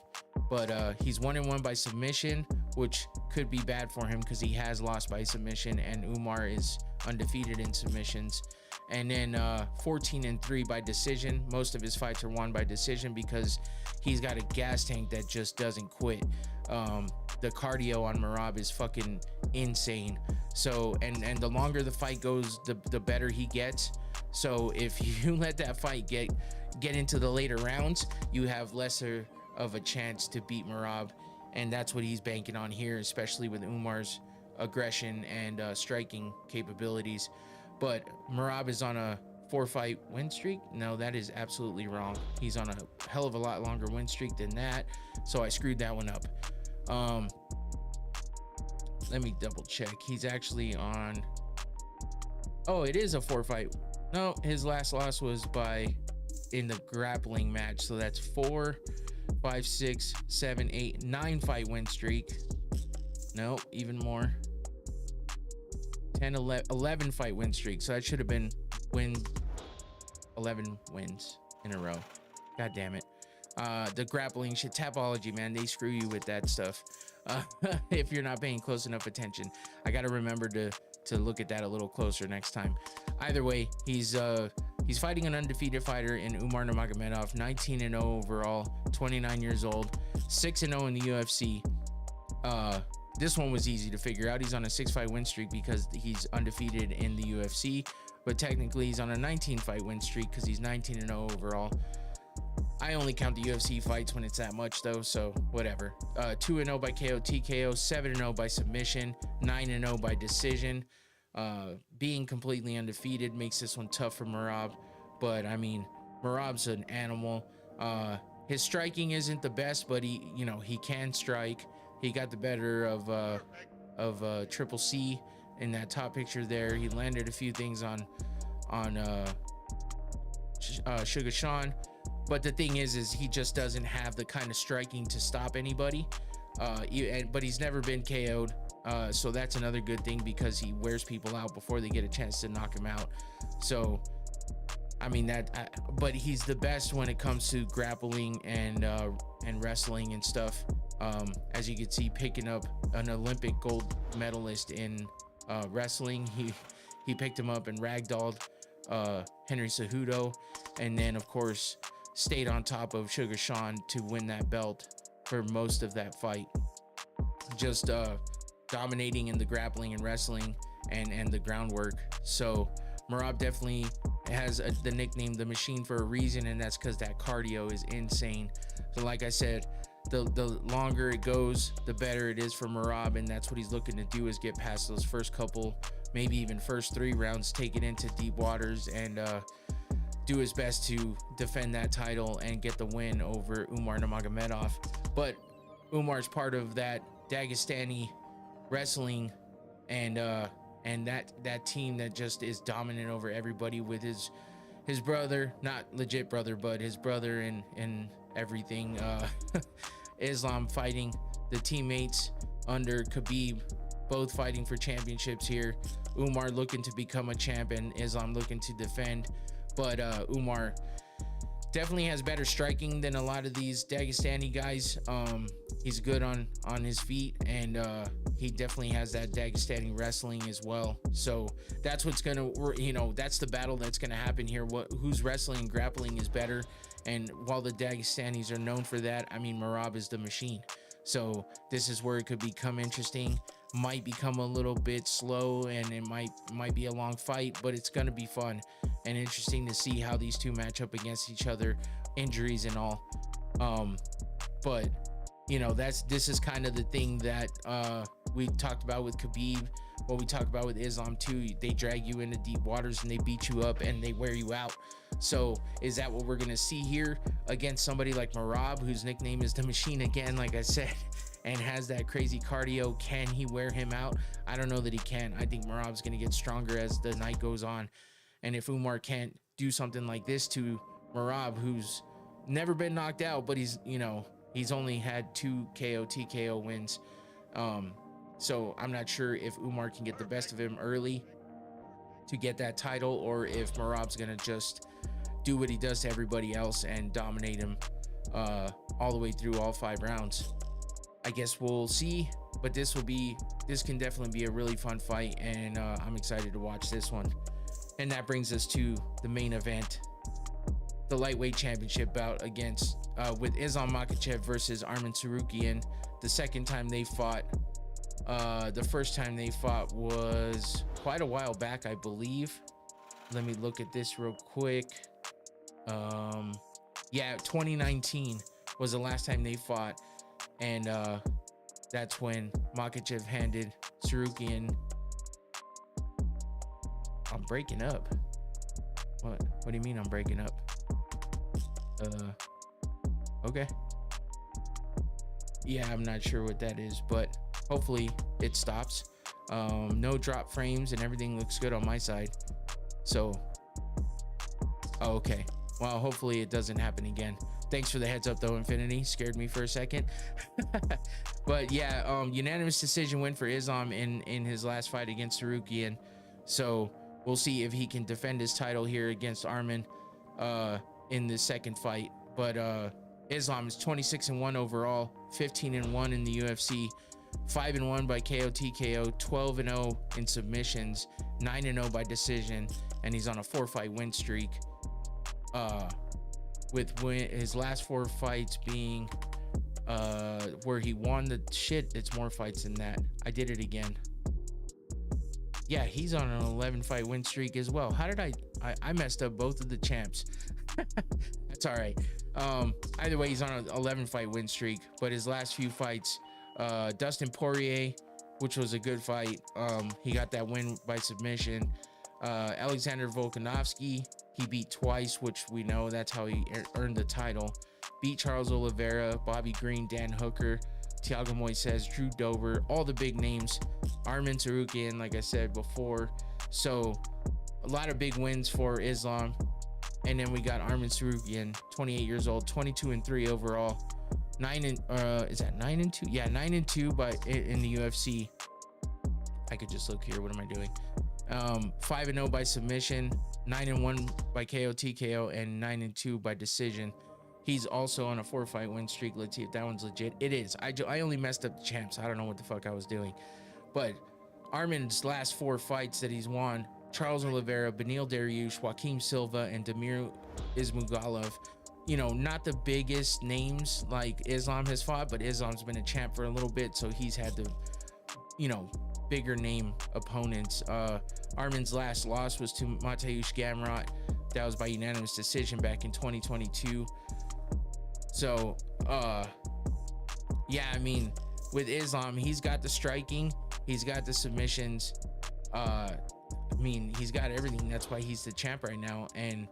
But he's 1-1 by submission, which could be bad for him because he has lost by submission, and Umar is undefeated in submissions. And then 14-3 by decision. Most of his fights are won by decision because he's got a gas tank that just doesn't quit. The cardio on Merab is fucking insane. So and the longer the fight goes, the better he gets. So if you let that fight get into the later rounds, you have lesser of a chance to beat Merab, and that's what he's banking on here, especially with Umar's aggression and striking capabilities. But Merab is on a 4-fight win streak. No, that is absolutely wrong. He's on a hell of a lot longer win streak than that, so I screwed that one up. Let me double check. He's actually on, oh, it is a 4-fight. No, his last loss was in the grappling match, so that's 4, 5, 6, 7, 8, 9-fight win streak. No, even more. 10, 11 fight win streak. So that should have been 11 wins in a row. God damn it. The grappling shit, Tapology, man, they screw you with that stuff. If you're not paying close enough attention, I got to remember to look at that a little closer next time. Either way, he's fighting an undefeated fighter in Umar Nurmagomedov, 19-0 overall, 29 years old, 6-0 in the UFC. This one was easy to figure out. He's on a 6-fight win streak because he's undefeated in the UFC, but technically he's on a 19-fight win streak because he's 19-0 overall. I only count the UFC fights when it's that much though, so whatever. 2-0 by KO TKO, 7-0 by submission, 9-0 by decision. Being completely undefeated makes this one tough for Merab, but I mean, Merab's an animal. His striking isn't the best, but he can strike. He got the better of Triple C in that top picture there. He landed a few things on Sugar Sean, but the thing is he just doesn't have the kind of striking to stop anybody. But he's never been KO'd, so that's another good thing because he wears people out before they get a chance to knock him out. So I mean but he's the best when it comes to grappling and wrestling and stuff. As you can see, picking up an Olympic gold medalist in wrestling, he picked him up and ragdolled Henry Cejudo, and then of course stayed on top of Sugar Sean to win that belt for most of that fight. Just dominating in the grappling and wrestling and the groundwork. So Merab definitely has the nickname The Machine for a reason, and that's because that cardio is insane. So like I said, the longer it goes, the better it is for Merab, and that's what he's looking to do, is get past those first couple, maybe even first 3 rounds, take it into deep waters, and do his best to defend that title and get the win over Umar Nurmagomedov. But Umar's part of that Dagestani wrestling and that team that just is dominant over everybody, with his brother, not legit brother, but his brother and everything. Islam fighting the teammates under Khabib, both fighting for championships here. Umar looking to become a champ and Islam looking to defend, but Umar definitely has better striking than a lot of these Dagestani guys. He's good on his feet, and he definitely has that Dagestani wrestling as well. So that's what's gonna, that's the battle that's gonna happen here. Whose wrestling and grappling is better? And while the Dagestanis are known for that, I mean, Merab is the machine. So this is where it could become interesting. Might become a little bit slow, and it might be a long fight, but it's gonna be fun and interesting to see how these two match up against each other, injuries and all. But this is kind of the thing that we talked about with Khabib, what we talked about with Islam too. They drag you into deep waters and they beat you up and they wear you out. So is that what we're gonna see here against somebody like Merab, whose nickname is the Machine again, like I said, and has that crazy cardio? Can he wear him out? I don't know that he can. I think Merab's gonna get stronger as the night goes on. And if Umar can't do something like this to Merab, who's never been knocked out, but he's only had 2 KO TKO wins. So I'm not sure if Umar can get the best of him early to get that title, or if Merab's gonna just do what he does to everybody else and dominate him all the way through all 5 rounds. I guess we'll see, but this can definitely be a really fun fight, and I'm excited to watch this one. And that brings us to the main event, the lightweight championship bout with Islam Makhachev versus Arman Tsarukyan. The second time they fought, the first time they fought was quite a while back, I believe. Let me look at this real quick. 2019 was the last time they fought, and that's when Makhachev handed Tsarukyan. I'm breaking up. What do you mean I'm breaking up? Okay. Yeah, I'm not sure what that is, but hopefully it stops. No drop frames and everything looks good on my side. So, okay. Well, hopefully it doesn't happen again. Thanks for the heads up though, Infinity. Scared me for a second. But yeah, unanimous decision win for Islam in his last fight against Sarukian. So we'll see if he can defend his title here against Arman in the second fight. But Islam is 26-1 overall, 15-1 in the UFC, 5-1 by KO TKO, 12-0 in submissions, 9-0 by decision, and he's on a 4-fight win streak. With his last 4 fights being where he won the shit. It's more fights than that. I did it again. Yeah, he's on an 11-fight win streak as well. How did I messed up both of the champs? That's all right. Either way, he's on an 11-fight win streak, but his last few fights, Dustin Poirier, which was a good fight, he got that win by submission. Alexander Volkanovski, he beat twice, which we know that's how he earned the title. Beat Charles Oliveira, Bobby Green, Dan Hooker, Thiago Moises, Drew Dober, all the big names. Arman Tsarukyan, like I said before. So a lot of big wins for Islam. And then we got Arman Tsarukyan, 28 years old, 22-3 overall. Is that 9-2? Yeah, 9-2 in the UFC. I could just look here. What am I doing? 5-0 by submission, 9-1 by KO TKO, and 9-2 by decision. He's also on a 4-fight win streak. Let's see if that one's legit. It is. I only messed up the champs. I don't know what the fuck I was doing. But Arman's last 4 fights that he's won, Charles Oliveira, Beneil Dariush, Joaquim Silva, and Damir Ismagulov. You know, not the biggest names like Islam has fought, but Islam's been a champ for a little bit, so he's had the, you know, bigger name opponents. Arman's last loss was to Mateusz Gamrot. That was by unanimous decision back in 2022. So, yeah, I mean, with Islam, he's got the striking, he's got the submissions. I mean, he's got everything. That's why he's the champ right now. And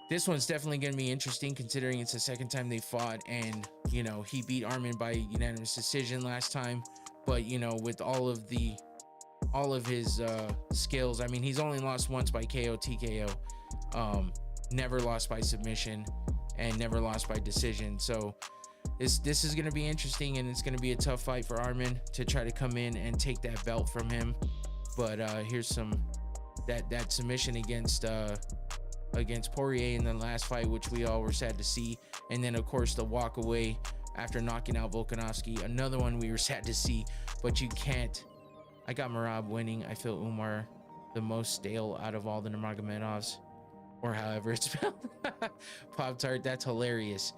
this one's definitely going to be interesting considering it's the second time they fought. And, you know, he beat Arman by unanimous decision last time. But, you know, with all of his skills, I mean, he's only lost once by KO TKO. Never lost by submission and never lost by decision. So this is going to be interesting, and it's going to be a tough fight for Arman to try to come in and take that belt from him. But here's that submission against Poirier in the last fight, which we all were sad to see. And then of course the walk away after knocking out Volkanovski, another one we were sad to see. But you can't. I got Merab winning. I feel Umar the most stale out of all the Nurmagomedovs, or however it's spelled. Pop-Tart, that's hilarious.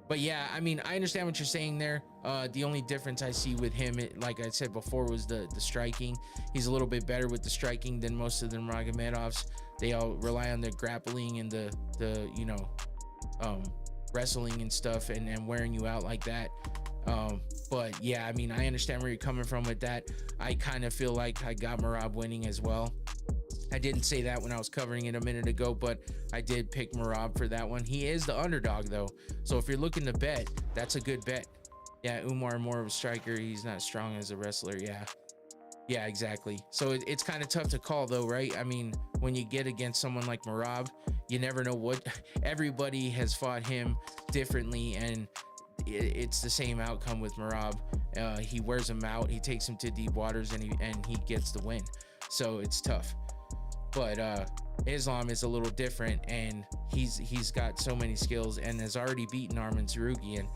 But yeah, I mean, I understand what you're saying there. The only difference I see with him, like I said before, was the striking. He's a little bit better with the striking than most of the Nurmagomedovs. They all rely on the grappling and the you know, wrestling and stuff, and wearing you out like that. But yeah, I mean, I understand where you're coming from with that. I kind of feel like I got Merab winning as well. I didn't say that when I was covering it a minute ago, but I did pick Merab for that one. He is the underdog though, so if you're looking to bet, that's a good bet. Yeah, Umar more of a striker. He's not strong as a wrestler. Yeah, exactly. So it's kind of tough to call though, right? I mean, when you get against someone like Merab, you never know what. Everybody has fought him differently, and it's the same outcome with Merab. He wears him out, he takes him to deep waters, and he gets the win. So it's tough. But Islam is a little different, and he's got so many skills and has already beaten Arman Tsarukyan.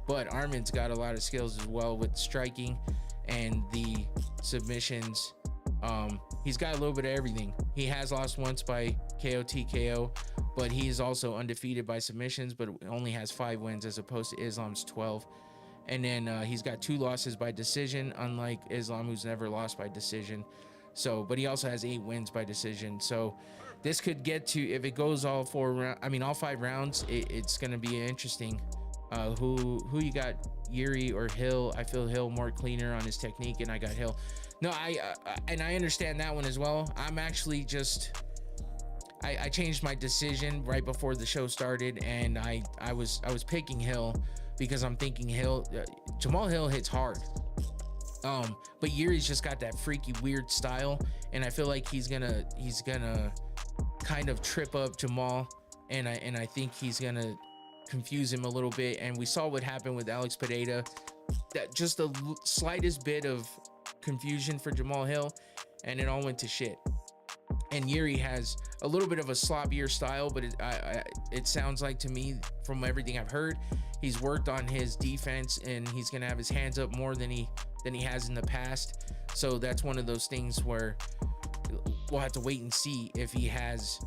But Arman's got a lot of skills as well with striking and the submissions. He's got a little bit of everything. He has lost once by KO TKO, but he is also undefeated by submissions, but only has 5 wins as opposed to Islam's 12. And then he's got 2 losses by decision, unlike Islam, who's never lost by decision. So, but he also has 8 wins by decision. So this could get to, if it goes all 5 rounds, it's going to be interesting. Who you got, Yuri or Hill? I feel Hill more cleaner on his technique, and I got Hill. No, I understand that one as well. I'm actually just I changed my decision right before the show started, and I was picking Hill because I'm thinking Jamal Hill hits hard. But Yuri's just got that freaky weird style, and I feel like he's gonna kind of trip up Jamal, and I think he's gonna confuse him a little bit. And we saw what happened with Alex Pereira, that just the slightest bit of confusion for Jamal Hill, and it all went to shit. And Yuri has a little bit of a sloppier style, but it sounds like to me, from everything I've heard, he's worked on his defense, and he's gonna have his hands up more than he has in the past. So that's one of those things where we'll have to wait and see if he has,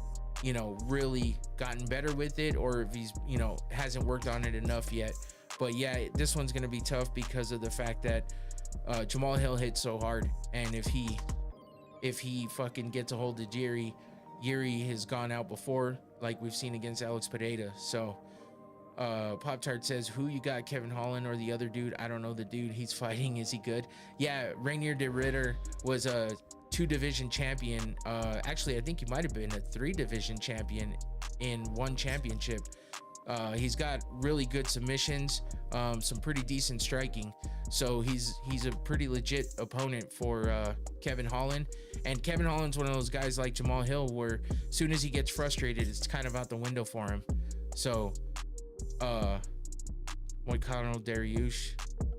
you know, really gotten better with it, or if he's, you know, hasn't worked on it enough yet. But yeah, this one's gonna be tough because of the fact that Jamal Hill hits so hard, and if he fucking gets a hold of Yuri has gone out before, like we've seen against Alex Pereira. So Pop Tart says, who you got, Kevin Holland or the other dude? I don't know the dude he's fighting. Is he good? Yeah, Rainier de Ritter was a 2-division champion. Actually, I think he might have been a 3-division champion in one championship. He's got really good submissions, some pretty decent striking. So he's a pretty legit opponent for Kevin Holland. And Kevin Holland's one of those guys like Jamal Hill, where as soon as he gets frustrated, it's kind of out the window for him. So Moicano, Dariush.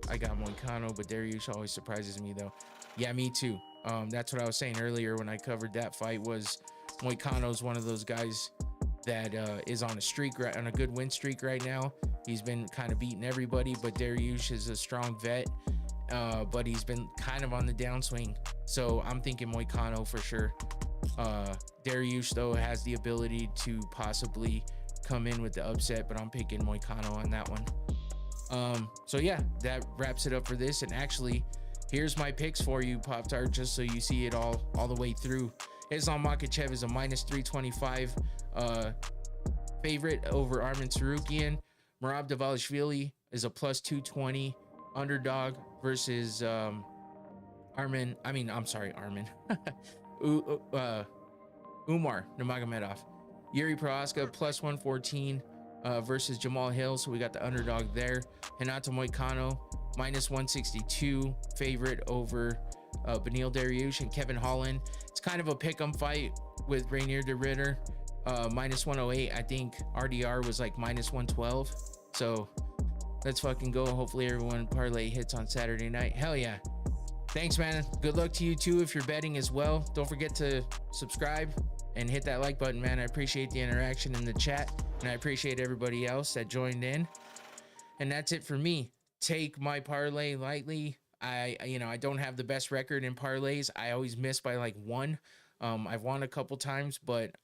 I got Moicano, but Dariush always surprises me though. Yeah, me too. That's what I was saying earlier when I covered that fight, was Moicano's one of those guys that is on a streak, on a good win streak right now. He's been kind of beating everybody, but Dariush is a strong vet, but he's been kind of on the downswing. So I'm thinking Moicano for sure. Dariush though has the ability to possibly come in with the upset, but I'm picking Moicano on that one. So yeah, that wraps it up for this. And actually, here's my picks for you, Pop Tart, just so you see it all the way through. Islam Makhachev is a -325 favorite over Arman Sarukian. Merab Dvalishvili is a +220 underdog versus Umar Nurmagomedov. Yuri Prohaska +114 versus Jamal Hill, so we got the underdog there. Renato Moicano -162 favorite over Beneil Dariush. And Kevin Holland, it's kind of a pick'em fight with Rainier de Ritter, -108. I think RDR was like -112. So let's fucking go. Hopefully everyone parlay hits on Saturday night. Hell yeah. Thanks, man. Good luck to you too if you're betting as well. Don't forget to subscribe and hit that like button, man. I appreciate the interaction in the chat, and I appreciate everybody else that joined in. And that's it for me. Take my parlay lightly. I don't have the best record in parlays. I always miss by like 1. I've won a couple times, but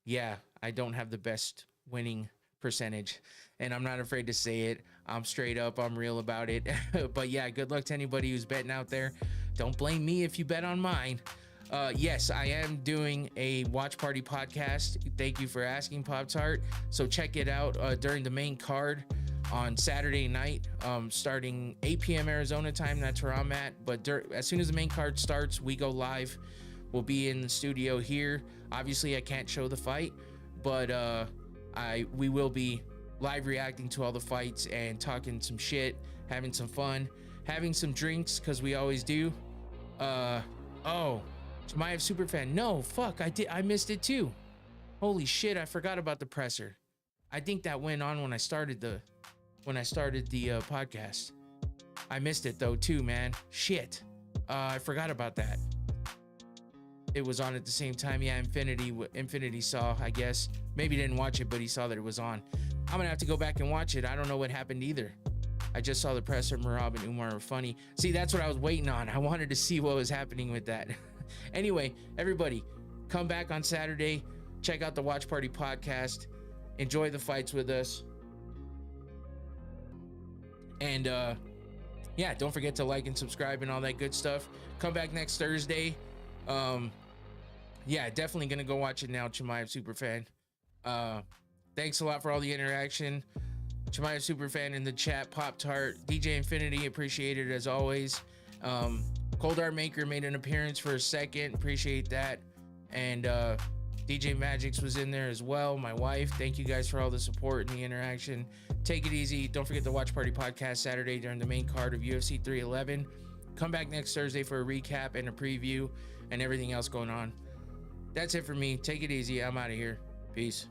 yeah, I don't have the best winning percentage, and I'm not afraid to say it. I'm straight up, I'm real about it. But yeah, good luck to anybody who's betting out there. Don't blame me if you bet on mine. Yes, I am doing a watch party podcast. Thank you for asking, Pop Tart. So check it out during the main card on Saturday night, starting 8 p.m. Arizona time. That's where I'm at. But as soon as the main card starts, we go live. We'll be in the studio here. Obviously, I can't show the fight, but we will be live reacting to all the fights and talking some shit, having some fun, having some drinks, because we always do. Oh, Jemayev Superfan. No, fuck, I missed it too. Holy shit, I forgot about the presser. I think that went on when I started the podcast. I missed it though too, man. Shit. I forgot about that. It was on at the same time. Yeah, Infinity saw, I guess. Maybe didn't watch it, but he saw that it was on. I'm gonna have to go back and watch it. I don't know what happened either. I just saw the presser. Merab and Umar were funny. See, that's what I was waiting on. I wanted to see what was happening with that. Anyway, everybody, come back on Saturday. Check out the Watch Party podcast. Enjoy the fights with us. And yeah, don't forget to like and subscribe and all that good stuff. Come back next Thursday. Yeah, definitely gonna go watch it now, Jemayev Superfan. Thanks a lot for all the interaction. Jemayev Superfan in the chat, Pop Tart, DJ Infinity, appreciate it as always. Cold Art Maker made an appearance for a second, appreciate that. And DJ Magix was in there as well. My wife. Thank you guys for all the support and the interaction. Take it easy. Don't forget the Watch Party podcast Saturday during the main card of UFC 311. Come back next Thursday for a recap and a preview and everything else going on. That's it for me. Take it easy. I'm out of here. Peace.